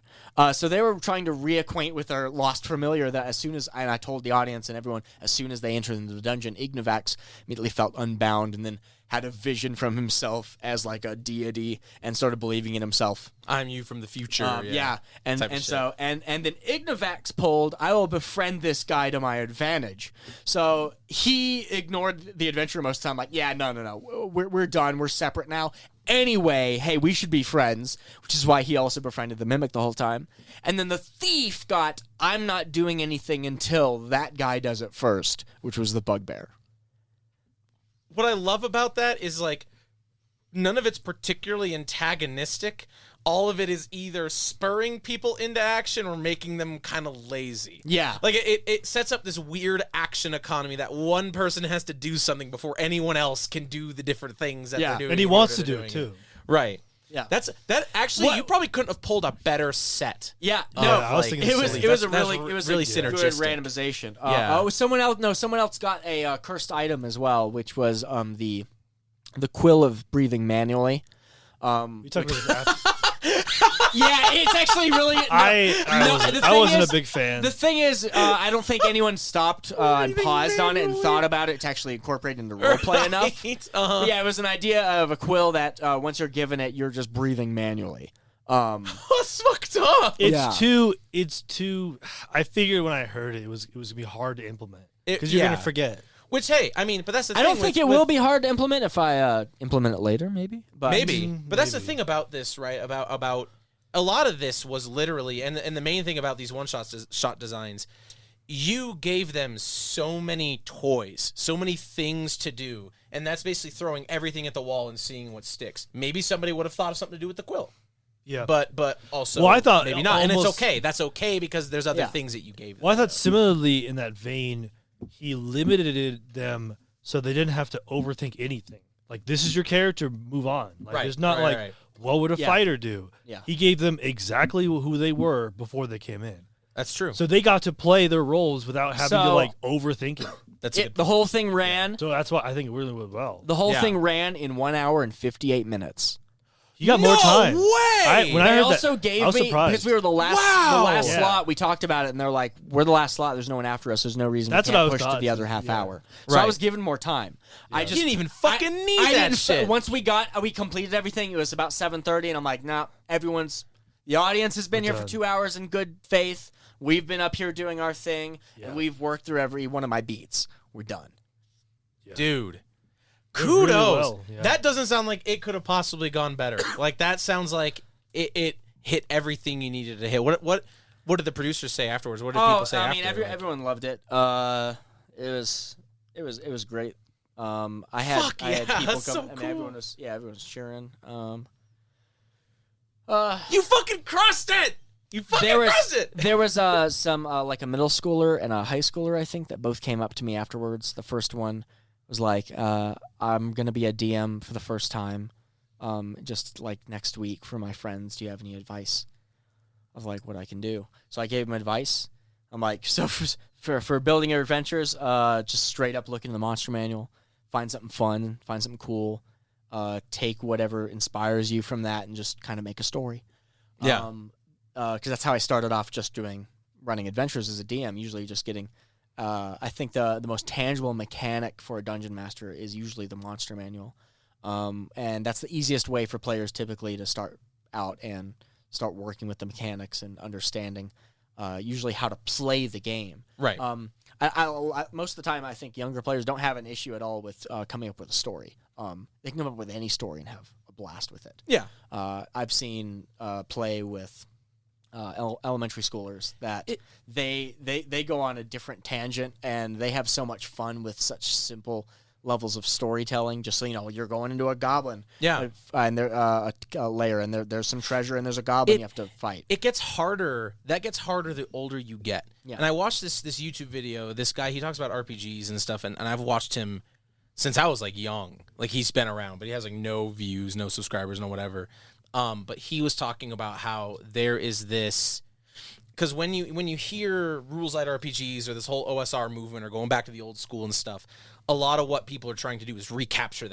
So they were trying to reacquaint with their lost familiar. That as soon as, and I told the audience and everyone, as soon as they entered into the dungeon, Ignovax immediately felt unbound and then had a vision from himself as like a deity and started believing in himself. I'm you from the future. And type of so then Ignovax pulled, I will befriend this guy to my advantage. So he ignored the adventurer most of the time, like, yeah, no, we're done, we're separate now. Anyway, hey, we should be friends, which is why he also befriended the Mimic the whole time. And then the thief got, I'm not doing anything until that guy does it first, which was the Bugbear. What I love about that is, like, none of it's particularly antagonistic. all of it is either spurring people into action or making them kind of lazy. Yeah. Like it sets up this weird action economy that one person has to do something before anyone else can do the different things that Yeah. they're doing. And he in wants order to do doing it too. Right. Yeah. That actually What- you probably couldn't have pulled a better set. Yeah, of, no, I was thinking the same. it was a That's really it was really a synergistic. good randomization. Yeah. Someone else got a cursed item as well, which was the quill of breathing manually. You talking about Yeah, it's actually really. No, the I thing wasn't is- a big fan. The thing is, I don't think anyone stopped and paused on it and thought about it to actually incorporate into roleplay enough. Uh-huh. Yeah, it was an idea of a quill that once you're given it, you're just breathing manually. That's fucked up. It's too. I figured when I heard it, it was gonna be hard to implement because you're yeah. gonna forget. Which, hey, I mean, but that's the thing. I don't think with- it will be hard to implement if I implement it later, maybe. But Maybe, but that's the maybe. thing about this, right? About a lot of this was literally, and the main thing about these shot designs, you gave them so many toys, so many things to do, and that's basically throwing everything at the wall and seeing what sticks. Maybe somebody would have thought of something to do with the quill, Yeah. but also, Well, I thought maybe not, and it's almost- okay. That's okay because there's other Yeah. things that you gave them. Well, I thought similarly in that vein, he limited them so they didn't have to overthink anything. Like, this is your character, move on. Like, Right, there's not right, like, right. what would a Yeah. fighter do? Yeah. He gave them exactly who they were before they came in. That's true. So they got to play their roles without having to So- like overthink it. That's a good the whole thing ran. So that's why I think it really went well. The whole Yeah. thing ran in 1 hour and 58 minutes. You got more No time. way! When I They heard also that, gave I was me surprised. because we were the last Wow. Yeah. slot. We talked about it, and they're like, "We're the last slot. There's no one after us. There's no reason That's we what I can't was push to thought, the other half yeah. hour." So I Right. was given more time. I just You didn't even fucking need that didn't- shit. Once we completed everything. It was about 7:30, and I'm like, "Nah, the audience has been here for done. 2 hours in good faith. We've been up here doing our thing, Yeah. and we've worked through every one of my beats. We're done." Dude. Did really Kudos. well, yeah. That doesn't sound like it could have possibly gone better. Like that sounds like it hit everything you needed to hit. What did the producers say afterwards? What did people say I mean, after? Like, everyone loved it. It was great. I had Fuck I had yeah, people that's come. so I mean, cool. everyone was cheering. you fucking crushed it. You fucking There was crushed it. there was some like a middle schooler and a high schooler, I think, that both came up to me afterwards. The first one was like, "I'm gonna be a DM for the first time, just like next week for my friends. Do you have any advice of like what I can do?" So I gave him advice. I'm like, so for building your adventures, just straight up look into the monster manual, find something fun, find something cool, take whatever inspires you from that, and just kind of make a story. Yeah. Because that's how I started off, just running adventures as a DM. Usually, just getting. I think the most tangible mechanic for a dungeon master is usually the monster manual, and that's the easiest way for players typically to start out and start working with the mechanics and understanding. Usually how to play the game. Right. I most of the time, I think younger players don't have an issue at all with coming up with a story. They can come up with any story and have a blast with it. Yeah. I've seen play with elementary schoolers that they go on a different tangent and they have so much fun with such simple levels of storytelling. Just so you know, you're going into a goblin, Yeah. and there a layer, and there's some treasure, and there's a goblin you have to fight. It gets harder. That gets harder the older you get. Yeah. And I watched this YouTube video. This guy, he talks about RPGs and stuff, and I've watched him since I was like young. Like he's been around, but he has like no views, no subscribers, no whatever. But he was talking about how there is this, because when you hear rules light RPGs or this whole OSR movement or going back to the old school and stuff, a lot of what people are trying to do is recapture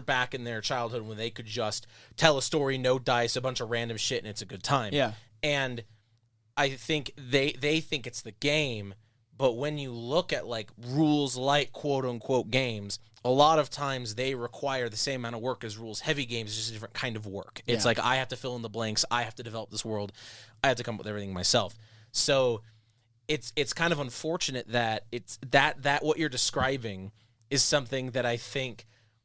back in their childhood when they could just tell a story, no dice, a bunch of random shit, and it's a good time. Yeah. And I think they think it's the game, but when you look at like rules light quote unquote games, a lot of times they require the same amount of work as rules heavy games, it's just a different kind of work. It's Yeah. like I have to fill in the blanks, I have to develop this world, I have to come up with everything myself. So it's kind of unfortunate that it's that what you're describing is something that I think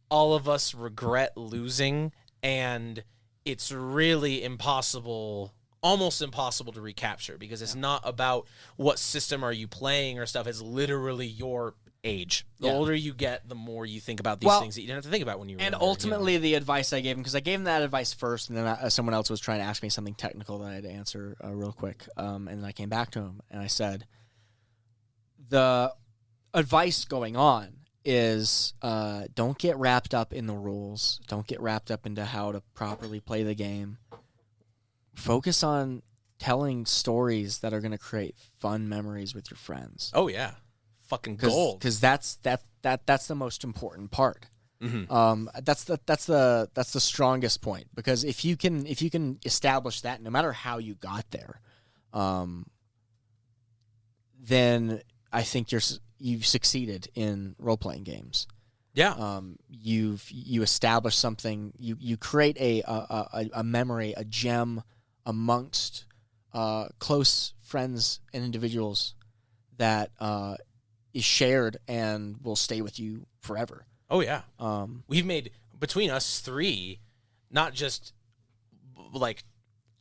all of us regret losing, and it's really impossible, almost impossible to recapture, because it's not about what system are you playing or stuff. It's literally your age. The Yeah. older you get, the more you think about these Well, things that you didn't have to think about when you were And younger, you know? ultimately, the advice I gave him, because I gave him that advice first, and then someone else was trying to ask me something technical that I had to answer real quick. And then I came back to him and I said, the advice going on is don't get wrapped up in the rules. Don't get wrapped up into how to properly play the game. Focus on telling stories that are going to create fun memories with your friends. Oh yeah, fucking gold. Because that's the most important part. Mhm. That's the strongest point, because if you can establish that, no matter how you got there, then I think you've succeeded in role playing games. Yeah. You establish something. You create a memory, a gem amongst close friends and individuals that is shared and will stay with you forever. Oh yeah. Um, We've made, between us three, not just like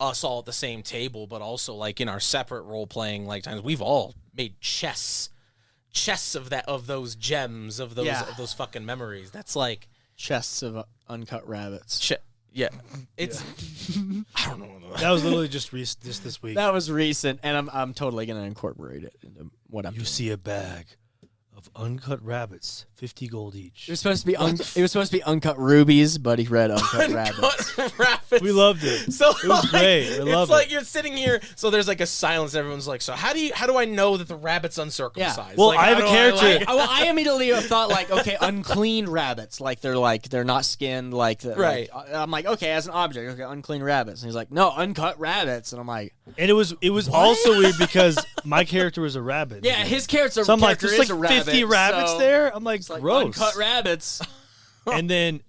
us all at the same table, but also like in our separate role playing like times, we've all made chests of those gems of those fucking memories. That's like chests of uncut rabbits. yeah. It's I don't know. That was literally just this week. That was recent, and I'm totally gonna incorporate it into what I'm You doing. see a bag of uncut rabbits, 50 gold each. It was supposed to be it was supposed to be uncut rubies, but he read uncut rabbits. Rabbits. We loved it. So It was great. I love it's like it. you're sitting here, so there's like a silence. Everyone's like, "So how do I know that the rabbit's uncircumcised?" Well, Like, I how have a do character- I immediately thought like, okay, unclean rabbits, like they're not skinned, Right. I'm like, okay, as an object, okay, unclean rabbits. And he's like, no, uncut rabbits, and I'm like, And it was also weird because my character was a rabbit. yeah, his character. So I'm like, character there's is like a rabbit, 50 rabbits so there. I'm like, it's like gross. uncut rabbits. And then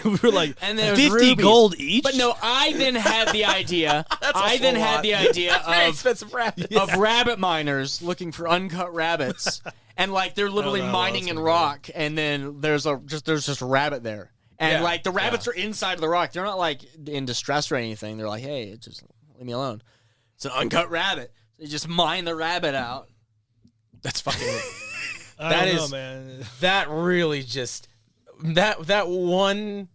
we were like, And then it was 50 rubies. gold each. But no, I then had the idea. That's I also then a had lot. the idea Very of expensive rabbits. of rabbit miners looking for uncut rabbits, and like they're literally know how mining else in to do rock, and then there's just a rabbit there, and Yeah, like the rabbits yeah. are inside of the rock. They're not like in distress or anything. They're like, hey, just leave me alone. It's an uncut rabbit. They just mine the rabbit out. That's fucking. I that don't know, is- man. That really just that one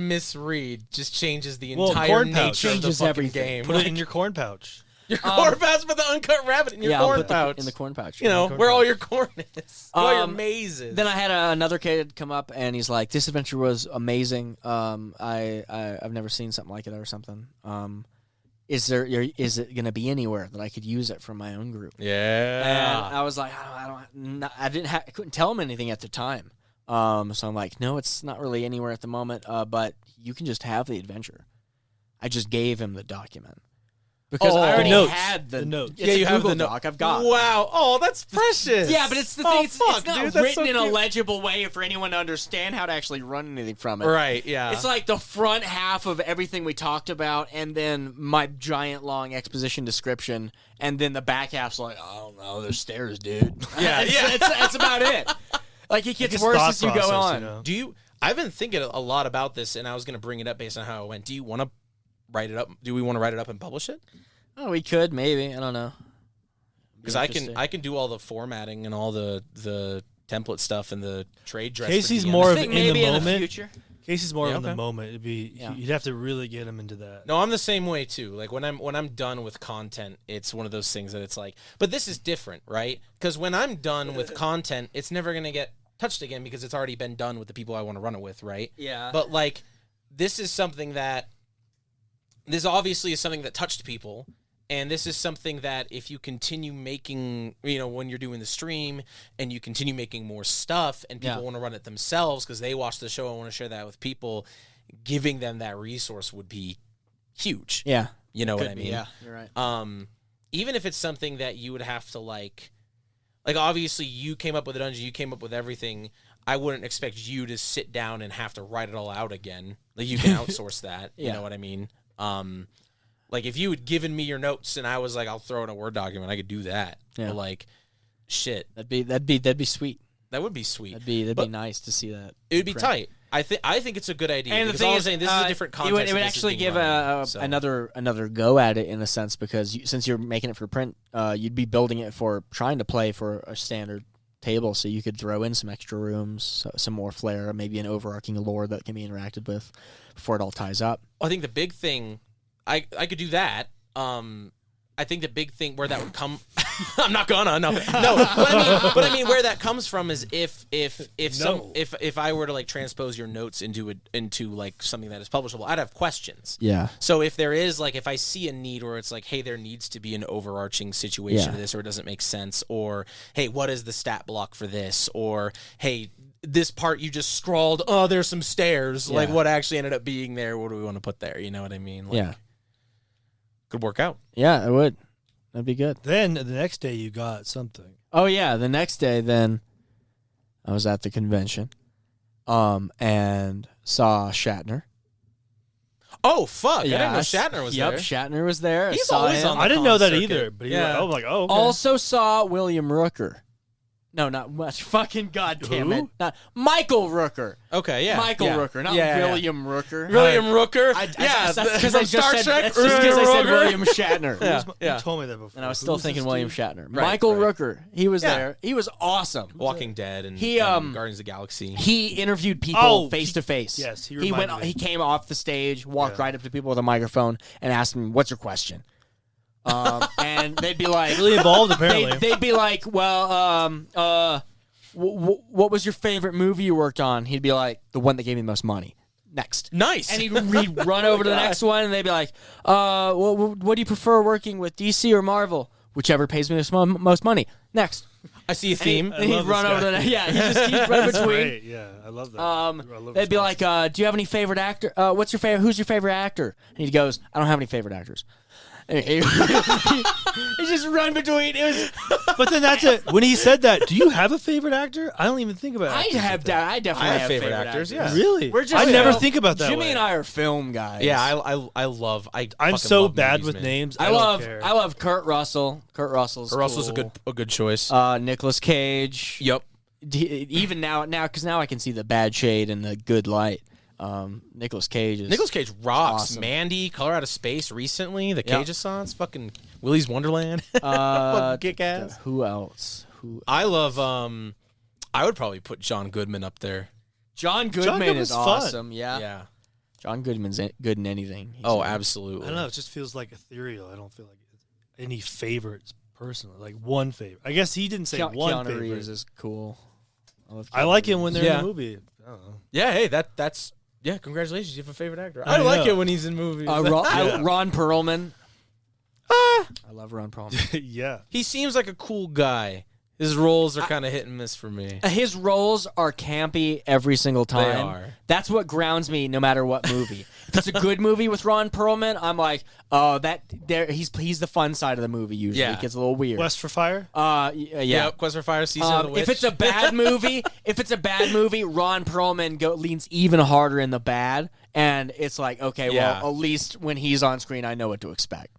misread just changes the Well, entire corn pouch nature of the changes fucking everything. game. Put it in your corn pouch. Your corn pouch, put the uncut rabbit in your yeah, I'll corn put pouch. in the corn pouch. You know corn where all pouch. your corn is, where all your Um, maize is. Then I had another kid come up, and he's like, "This adventure was amazing. I've never seen something like it or something. Is it going to be anywhere that I could use it from my own group?" And yeah. I was like, I couldn't tell him anything at the time. So I'm like, no, it's not really anywhere at the moment. But you can just have the adventure. I just gave him the document because Oh, I already notes. had the notes. It's Yeah, a you have Google the no- doc. I've got. Wow. Oh, that's precious. Yeah, but it's the Oh, thing. It's fuck, not dude, that's written so in a cute. legible way for anyone to understand how to actually run anything from it. Right. Yeah. It's like the front half of everything we talked about, and then my giant long exposition description, and then the back half's like, I don't know, there's stairs, dude. Yeah, yeah. That's about it. Like it gets His worse thought as you go process, on. you know? Do you? I've been thinking a lot about this, and I was going to bring it up based on how it went. Do you want to write it up? Do we want to write it up and publish it? Oh, we could maybe. I don't know. Because I can do all the formatting and all the template stuff and the trade dress. for Casey's DMs. more I of think in the maybe in the moment. future. Casey's more Yeah, in the okay. moment. It'd be Yeah. you'd have to really get him into that. No, I'm the same way too. Like when I'm done with content, it's one of those things that it's like, but this is different, right? Because when I'm done with content, it's never gonna get touched again because it's already been done with the people I want to run it with, right? Yeah. But like, this obviously is something that touched people, and this is something that if you continue making, when you're doing the stream and you continue making more stuff and people Yeah. want to run it themselves because they watch the show and want to share that with people, giving them that resource would be huge. Yeah. You know what I Could be, mean? Yeah, you're right. Even if it's something that you would have to like obviously you came up with a dungeon, you came up with everything. I wouldn't expect you to sit down and have to write it all out again. Like you can outsource that. You Yeah. know what I mean? Like if you had given me your notes and I was like, I'll throw in a Word document, I could do that. Yeah. But like, shit, That'd be sweet. that would be sweet. That'd be But nice to see that. it would be print. tight. I think it's a good idea. And the because thing all I'm is, saying, this is a different it context. would that this is actually being give run in, so. another go at it in a sense because since you're making it for print, you'd be building it for trying to play for a standard table, so you could throw in some extra rooms, some more flair, maybe an overarching lore that can be interacted with before it all ties up. I think the big thing, I could do that. I think the big thing where that would come, I'm not gonna no. But I mean where that comes from is if I were to like transpose your notes into like something that is publishable, I'd have questions. Yeah. So if there is like if I see a need where it's like, hey, there needs to be an overarching situation to this, or it doesn't make sense, or hey, what is the stat block for this, or hey, this part you just scrawled, oh, there's some stairs. Like what actually ended up being there? What do we want to put there? You know what I mean? Like, could work out. Yeah, it would. That'd be good. Then the next day you got something. Oh yeah, the next day then I was at the convention, and saw Shatner. Oh fuck! I didn't know Shatner was there. Yep, Shatner was there. He's saw always him. on the I didn't know that circuit. either, but Yeah. I was like, oh, okay. Also saw William Rooker. No, not much. Fucking goddamn it! Who? Not Michael Rooker. Okay, yeah. Michael yeah. Rooker, not Yeah, yeah. William Rooker. William Rooker. That's because from I just Star said, Trek. that's just because I said Rooker. William Shatner. Yeah. You told me that before. And I was still Who's thinking this William dude? Shatner. Right, Michael right. Rooker. He was Yeah. there. He was awesome. Walking Dead and, He, and Guardians of the Galaxy. He interviewed people Oh, face to face. yes, he he went. reminded me. He came off the stage, walked Yeah. right up to people with a microphone, and asked them, "What's your question?" And they'd be like, Really involved, apparently. They'd be like, "Well, what was your favorite movie you worked on?" He'd be like, "The one that gave me the most money." Next. Nice. And he'd run over to the next one, and they'd be like, what do you prefer working with, DC or Marvel? Whichever pays me the most money. Next. I see a theme. And he'd love run this over to guy. the next. Yeah, he just keeps right That's between. great. Yeah, I love that. I love They'd be response. like, "Do you have any favorite actor? What's your favorite? Who's your favorite actor?" And he goes, "I don't have any favorite actors." And he just run between. It was. But then that's it. When he said that, do you have a favorite actor? I don't even think about. I actors like have. that. I definitely I have have favorite actors, yeah. Really? We're just. I never think about that. Jimmy way. and I are film guys. Yeah, I love. I'm fucking so love bad movies, with man. names. I don't love. care. I love Kurt Russell. Kurt Russell's. Russell's cool. a good choice. Nicolas Cage. Yep. Even now, because now I can see the bad shade and the good light. Nicolas Cage is. Nicolas Cage rocks. awesome. Mandy, Color Out of Space recently. The Yep. Cage songs, fucking Willy's Wonderland. Fucking kick ass. Who else? I love. I would probably put John Goodman up there. John Goodman Goodman's is fun. awesome. Yeah. Yeah. John Goodman's good in anything. He's Oh, good. absolutely. I don't know. It just feels like ethereal. I don't feel like any favorites personally. Like one favorite. I guess he didn't say one Keanu favorite. Reeves is cool. I like him when they're in Yeah. the movie. I don't know. Yeah. Hey, that's. Yeah. Congratulations. You have a favorite actor. I I like know. it when he's in movies. Ron Perlman. I love Ron Perlman. Yeah. He seems like a cool guy. His roles are kind of hit and miss for me. His roles are campy every single time. are. That's what grounds me no matter what movie. If it's a good movie with Ron Perlman, I'm like, oh, he's the fun side of the movie usually. Yeah. It gets a little weird. West for Fire. Yeah. Quest for Fire, Season of the Witch. If it's a bad movie, Ron Perlman leans even harder in the bad, and it's like, okay, Yeah. well, at least when he's on screen, I know what to expect.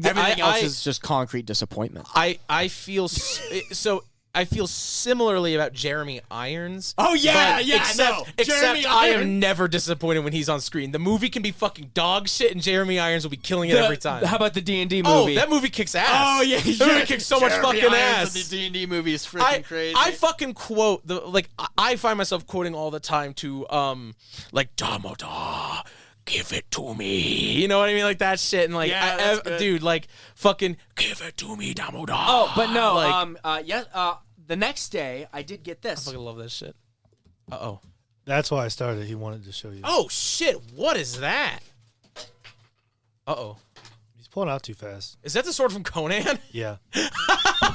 Everything else is just concrete disappointment. I feel so. I feel similarly about Jeremy Irons. Oh, yeah, but yeah, Except, no. except Jeremy I am Irons. never disappointed when he's on screen. The movie can be fucking dog shit, and Jeremy Irons will be killing it every time. How about the D&D Oh, movie? that movie kicks ass. Oh yeah, that movie kicks so much fucking ass. The D&D movie is freaking crazy. I fucking quote I find myself quoting all the time to like Damodar, give it to me. You know what I mean? Like that shit and like Yeah, that's good. dude, like fucking give it to me, Damodar. Oh, but no. like, The next day I did get I this. fucking love this shit. Uh-oh. That's why I started. He wanted to show you. Oh shit, what is that? Uh-oh. He's pulling out too fast. Is that the sword from Conan? Yeah.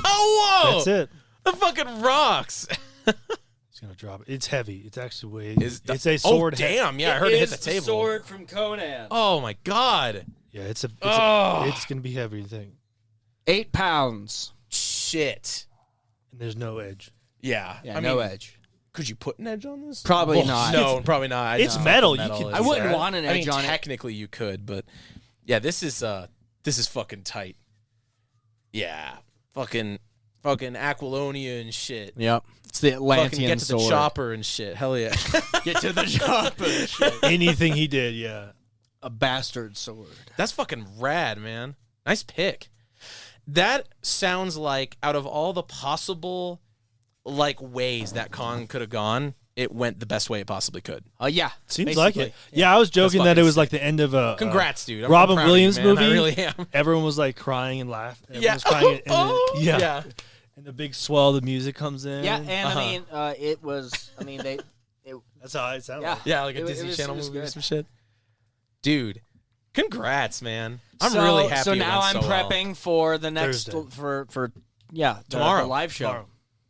Oh whoa! That's it. That fucking rocks. He's gonna drop it. It's heavy. It's actually way. It's a Oh sword. damn, yeah, I heard it hit the table. from Conan. Oh my god. Yeah. It's Oh. it's gonna be heavy. I think. 8 pounds. Shit. And there's no edge. Yeah. Yeah, I no mean, edge. could you put an edge on this? Probably Well, not. No, probably not. It's No. metal. You Metal can. is- I wouldn't that. want an I edge mean, on it. technically you could, but yeah, this is fucking tight. Yeah, fucking Aquilonia and shit. Yep. It's the Fucking Atlantean get to the sword. chopper and shit. Hell yeah. Get to the chopper. Anything he did. Yeah. A bastard sword. That's fucking rad, man. Nice pick. That sounds like out of all the possible like ways that con could have gone, it went the best way it possibly could. Yeah. Seems like basically. it. Yeah, I was joking that it fucking was like the end of a Congrats, dude. I'm Robin proud of you, Williams man. movie. I really am. Everyone was like crying and laughing. Everyone Yeah. was crying and then, Yeah. and the big swell of the music comes in. Yeah, and I mean, it was. I mean, they. That's how it sounded. Yeah. Like. Yeah, like a It was- Disney it was- Channel it was movie or good. some shit. Dude, congrats, man. I'm So- really happy. So it now went I'm so well. prepping for the next Thursday. for the Tomorrow. live show. Tomorrow.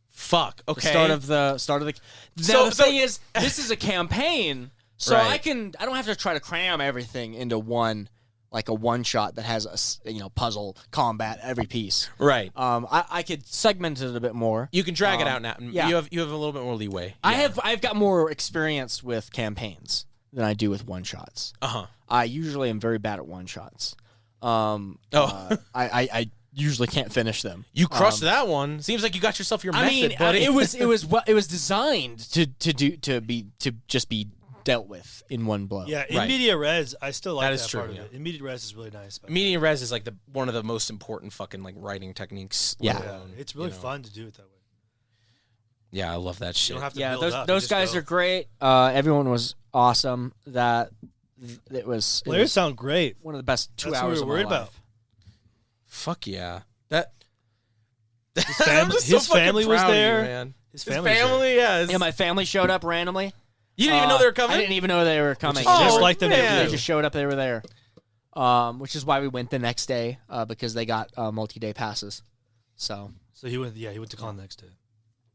Fuck. The Okay. start of the. So- Now, the so- thing is, this is a campaign, so Right. I don't have to try to cram everything into one, like a one shot that has a puzzle combat every piece. Right. I could segment it a bit more. You can drag it out now. yeah. You have a little bit more leeway. I've got more experience with campaigns than I do with one shots. Uh-huh. I usually am very bad at one shots. I usually can't finish them. You crushed that one. Seems like you got yourself your I method, mean, buddy. it was designed to just be dealt with in one blow. Yeah, in Right. media res, I still like That that, is true, part yeah. of it. In media res is really nice. But Media res is like one of the most important fucking like writing techniques. Yeah. let yeah, alone, it's really you know. fun to do it that way. Yeah, I love that You shit. don't have to Yeah, build up. those guys are great. Everyone was awesome. It was Players sound great. one of the best 2 That's what hours we of were my worried about. life. Fuck yeah. That His family, just so his fucking family was proud of you, there. man. His His family. was there. family, yeah. Yeah, my family showed up randomly. You didn't even know they were I coming? didn't even know they were coming. is just Oh, like them to man. They do. just showed up. They were there, which is why we went the next day because they got multi-day passes. So So he went. Yeah, he went to con the next day.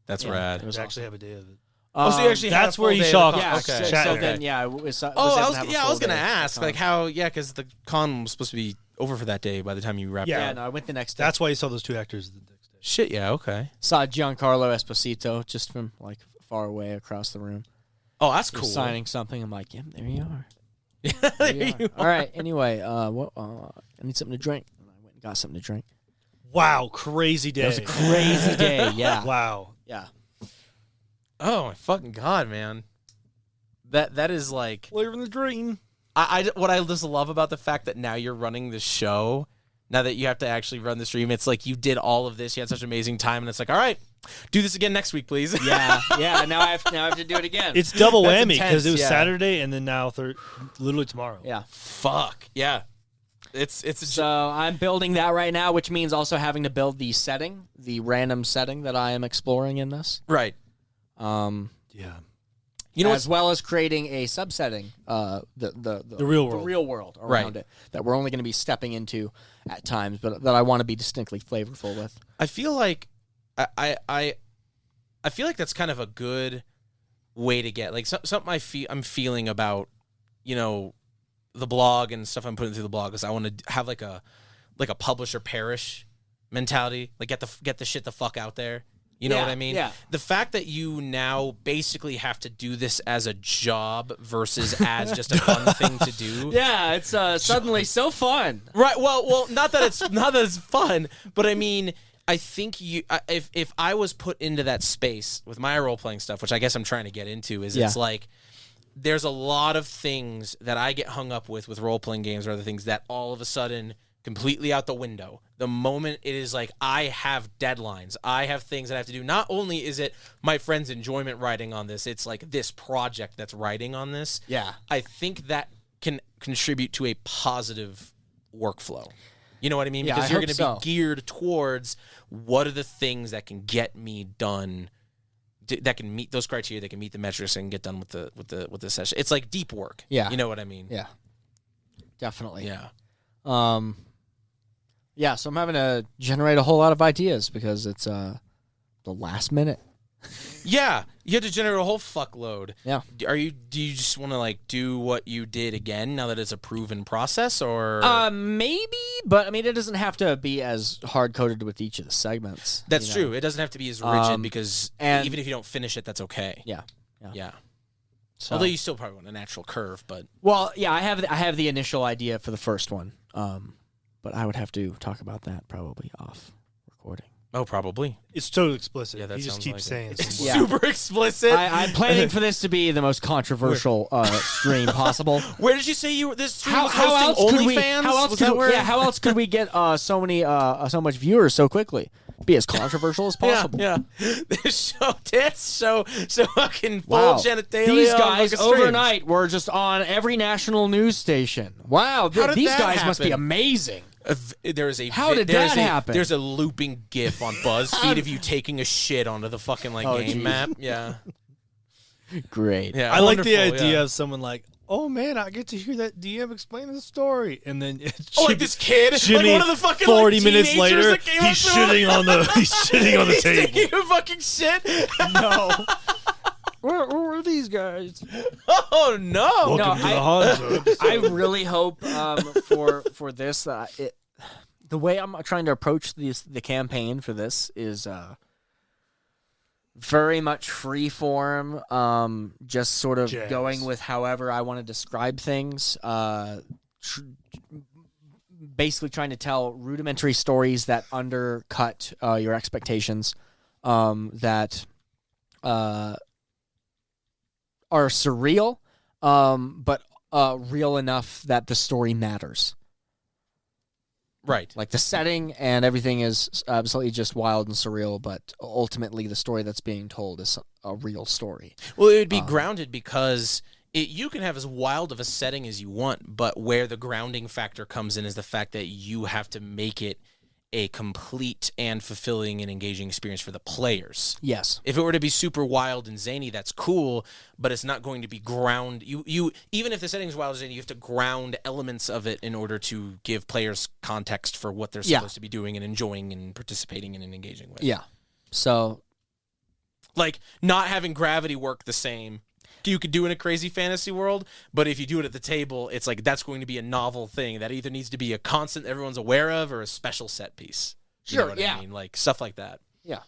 That's yeah, rad. it was They awesome. actually have a day of it. Oh, so you actually had a that's full where you day of saw- the con- Yeah, Okay. so, Chat, so okay. then yeah, it was Oh, I was gonna ask, like how, because the con was supposed to be over for that day by the time you wrapped Yeah. Yeah, up. no, I went the next day. That's why you saw those two actors the next day. Shit, yeah, okay. Saw Giancarlo Esposito just from like far away across the room. Oh, that's He was cool. signing something. I'm like, yeah, there you are. There There you you are. All right. Anyway, I need something to drink. And I went and got something to drink. Wow, crazy day. It was a crazy day. Yeah. Wow. Yeah. Oh my fucking god, man. That is like Living the dream. what I just love about the fact that now you're running the show. Now that you have to actually run the stream, it's like you did all of this. You had such an amazing time, and it's like, all right, do this again next week, please. Yeah. Yeah. Now I have to do it again. It's double That's whammy because it was intense, yeah. Saturday and then now literally tomorrow. yeah. Fuck yeah. It's a So I'm building that right now, which means also having to build the setting, the random setting that I am exploring in this. right. Yeah. You know as well as creating a subsetting, the real world. the real world around Right. it that we're only going to be stepping into at times, but that I want to be distinctly flavorful with. I feel like I feel like that's kind of a good way to get like something I'm feeling about, the blog and stuff I'm putting through the blog is I want to have like a publisher perish mentality, like get the shit the fuck out there. You know Yeah, what I mean? yeah. The fact that you now basically have to do this as a job versus as just a fun thing to do. Yeah, it's suddenly so fun. Right. Well, not that it's fun, but I mean, I think if I was put into that space with my role playing stuff, which I guess I'm trying to get into, is it's Yeah. like there's a lot of things that I get hung up with role playing games or other things that all of a sudden completely out the window. The moment it is like I have deadlines, I have things that I have to do. Not only is it my friend's enjoyment writing on this, it's like this project that's writing on this. Yeah. I think that can contribute to a positive workflow. You know what I mean? Yeah, Because I you're hope going to so. be geared towards what are the things that can get me done, that can meet those criteria, that can meet the metrics, and get done with the session. It's like deep work. Yeah. You know what I mean? Yeah, definitely. Yeah. Yeah. So I'm having to generate a whole lot of ideas because it's the last minute. Yeah. You had to generate a whole fuckload. Yeah. Do you just want to like do what you did again now that it's a proven process, or Maybe, but I mean, it doesn't have to be as hard coded with each of the segments. that's you know? true. It doesn't have to be as rigid because and- even if you don't finish it, that's okay. Yeah. Yeah. So, Although you still probably want a natural curve, but well, yeah, I have the initial idea for the first one, but I would have to talk about that probably off recording. oh, probably. It's totally explicit. Yeah, that he just sounds keeps like saying it. it. It's Yeah. super explicit. I'm planning for this to be the most controversial stream possible. Where did you say this stream How was else hosting could we? OnlyFans? How else Was could that where? yeah? How else could we get so much viewers so quickly? be as controversial as possible. Yeah. This show dance so fucking full Wow. genitalia. These on guys fucking streams. overnight were just on every national news station. Wow, How did these that guys must be happen? amazing. There is a How did there's that happen? There's a looping GIF on BuzzFeed of you taking a shit onto the fucking Oh, game geez. map. Yeah, Great. yeah. I like the wonderful, idea yeah. of someone like, oh man, I get to hear that DM explain the story, and then Oh, like this kid, Jimmy, like one of the fucking 40 like, minutes teenagers later, that came he's up to him. shitting on the He's table. taking a fucking shit. No. Where are these guys? Oh no! Welcome No, to the Hanzo. I really hope for this the way I'm trying to approach the campaign for this is very much free form, just sort of Jazz. going with however I want to describe things. Basically, trying to tell rudimentary stories that undercut your expectations, that are surreal, but real enough that the story matters. Right. Like the setting and everything is absolutely just wild and surreal, but ultimately the story that's being told is a real story. Well, it would be grounded because you can have as wild of a setting as you want, but where the grounding factor comes in is the fact that you have to make it a complete and fulfilling and engaging experience for the players. Yes. If it were to be super wild and zany, that's cool, but it's not going to be ground. You even if the setting's wild and zany, you have to ground elements of it in order to give players context for what they're Yeah. supposed to be doing and enjoying and participating in and engaging with. Yeah. So Like not having gravity work the same. You could do in a crazy fantasy world, but if you do it at the table, it's like that's going to be a novel thing that either needs to be a constant everyone's aware of or a special set piece. You know Sure, what yeah. I mean? Like stuff like that. yeah.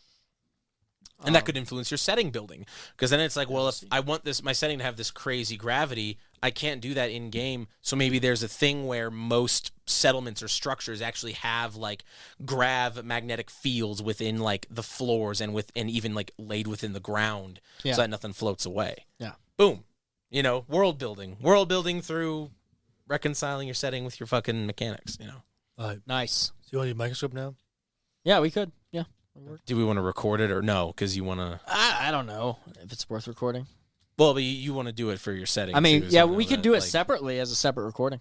And that could influence your setting building. Because then it's like, well, if I want my setting to have this crazy gravity, I can't do that in game. So maybe there's a thing where most settlements or structures actually have like magnetic fields within like the floors and even like laid within the ground Yeah. so that nothing floats away. Yeah. Boom. You know, world building through reconciling your setting with your fucking mechanics, you know. Nice. So you want your microscope now? Yeah, we could. Yeah. Do we want to record it or no? Because you want to. I don't know if it's worth recording. Well, but you want to do it for your setting. I mean, too, yeah, so we that, could do it like- separately as a separate recording.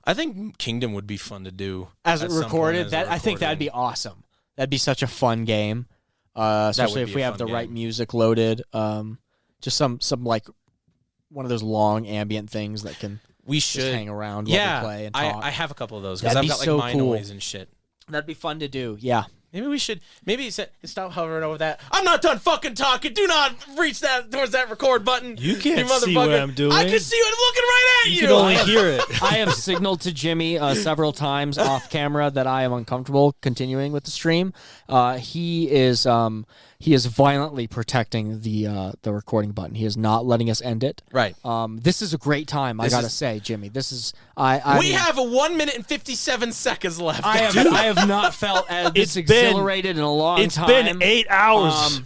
I think Kingdom would be fun to do As at it some point recorded, as a that I think that'd be recording. awesome. That'd be such a fun game, especially be if a we have fun the right game. music loaded. Just some like one of those long ambient things that can We just should. hang around while Yeah, we play and talk. I have a couple of those because That'd I've be got like so my cool. noise and shit. That'd be fun to do. Yeah. Maybe we should. Maybe stop hovering over that. I'm not done fucking talking. Do not reach towards that record button. You can't you see what motherfucker. I'm doing. I can see you. I'm looking right at you. You can only hear it. I have signaled to Jimmy several times off camera that I am uncomfortable continuing with the stream. He is violently protecting the recording button. He is not letting us end it. Right. This is a great time. I This gotta is- say, Jimmy. This is I. We have a 1 minute and 57 seconds left. I have not felt this It's been- exhilarated in a long It's time. been 8 hours.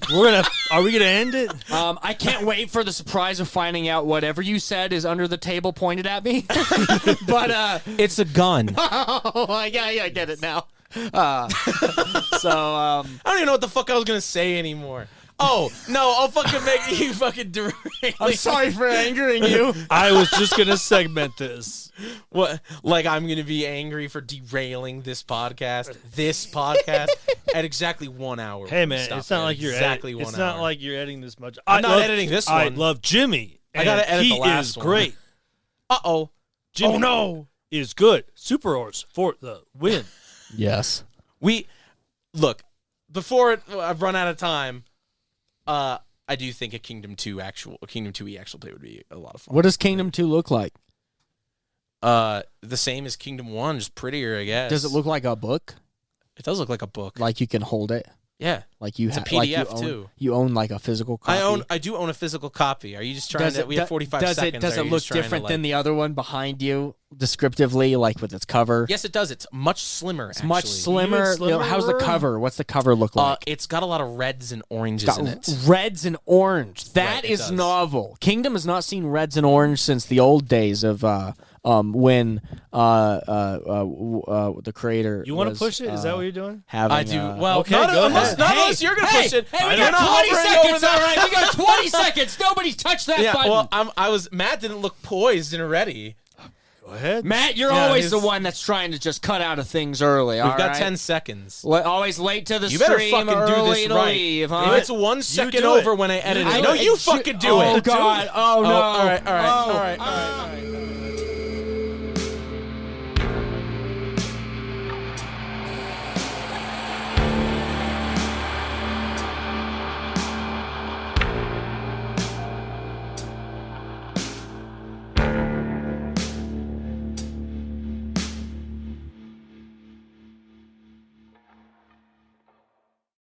Are we gonna end it? I can't wait for the surprise of finding out whatever you said is under the table pointed at me. But It's a gun. I get it now. So I don't even know what the fuck I was gonna say anymore. Oh no! I'll fucking make you fucking derail. I'm sorry for angering you. I was just gonna segment this. What? Like I'm gonna be angry for derailing this podcast at exactly 1 hour. Hey man, Stop it's not it. like you're exactly 1 It's hour. not like you're editing this much. I'm not editing this I one. love Jimmy. I gotta and edit he the last is one. great. Uh-oh. Jimmy Oh no! is good. Super Horse for the win. Yes. We look before I've run out of time. I do think a Kingdom 2E actual play would be a lot of fun. What does Kingdom 2 look like? The same as Kingdom 1, just prettier, I guess. Does it look like a book? It does look like a book. Like you can hold it? Yeah. Like you It's a like you PDF own, too. You own like a physical copy? I do own a physical copy. Are you just trying to? We have 45 does seconds. Does Are it you look just trying to, different like- than the other one behind you, descriptively, like with its cover? Yes, it does. It's much slimmer. It's much Even slimmer. slimmer? How's the cover? What's the cover look like? It's got a lot of reds and oranges Got in it. reds and orange. That Right, it is does. novel. Kingdom has not seen reds and orange since the old days of when the creator. You want to was, push it? Is that what you're doing? Having, I do. Well, okay, not go unless, ahead. not unless you're gonna push it. Hey, we You're got not 20 hovering over seconds. that. All right, we got 20 seconds. Nobody touch that Yeah, button. well, Matt didn't look poised and ready. Go ahead. Matt, you're Yeah, always he's- the one that's trying to just cut out of things early. We've all got right? 10 seconds. Always late to the You better stream, fucking do early this to right. leave, huh? If it's 1 second do it. over when I edit You it, do no, it. you fucking do it. Oh God! Oh no! all right, all right, Oh. all right, all right, all right.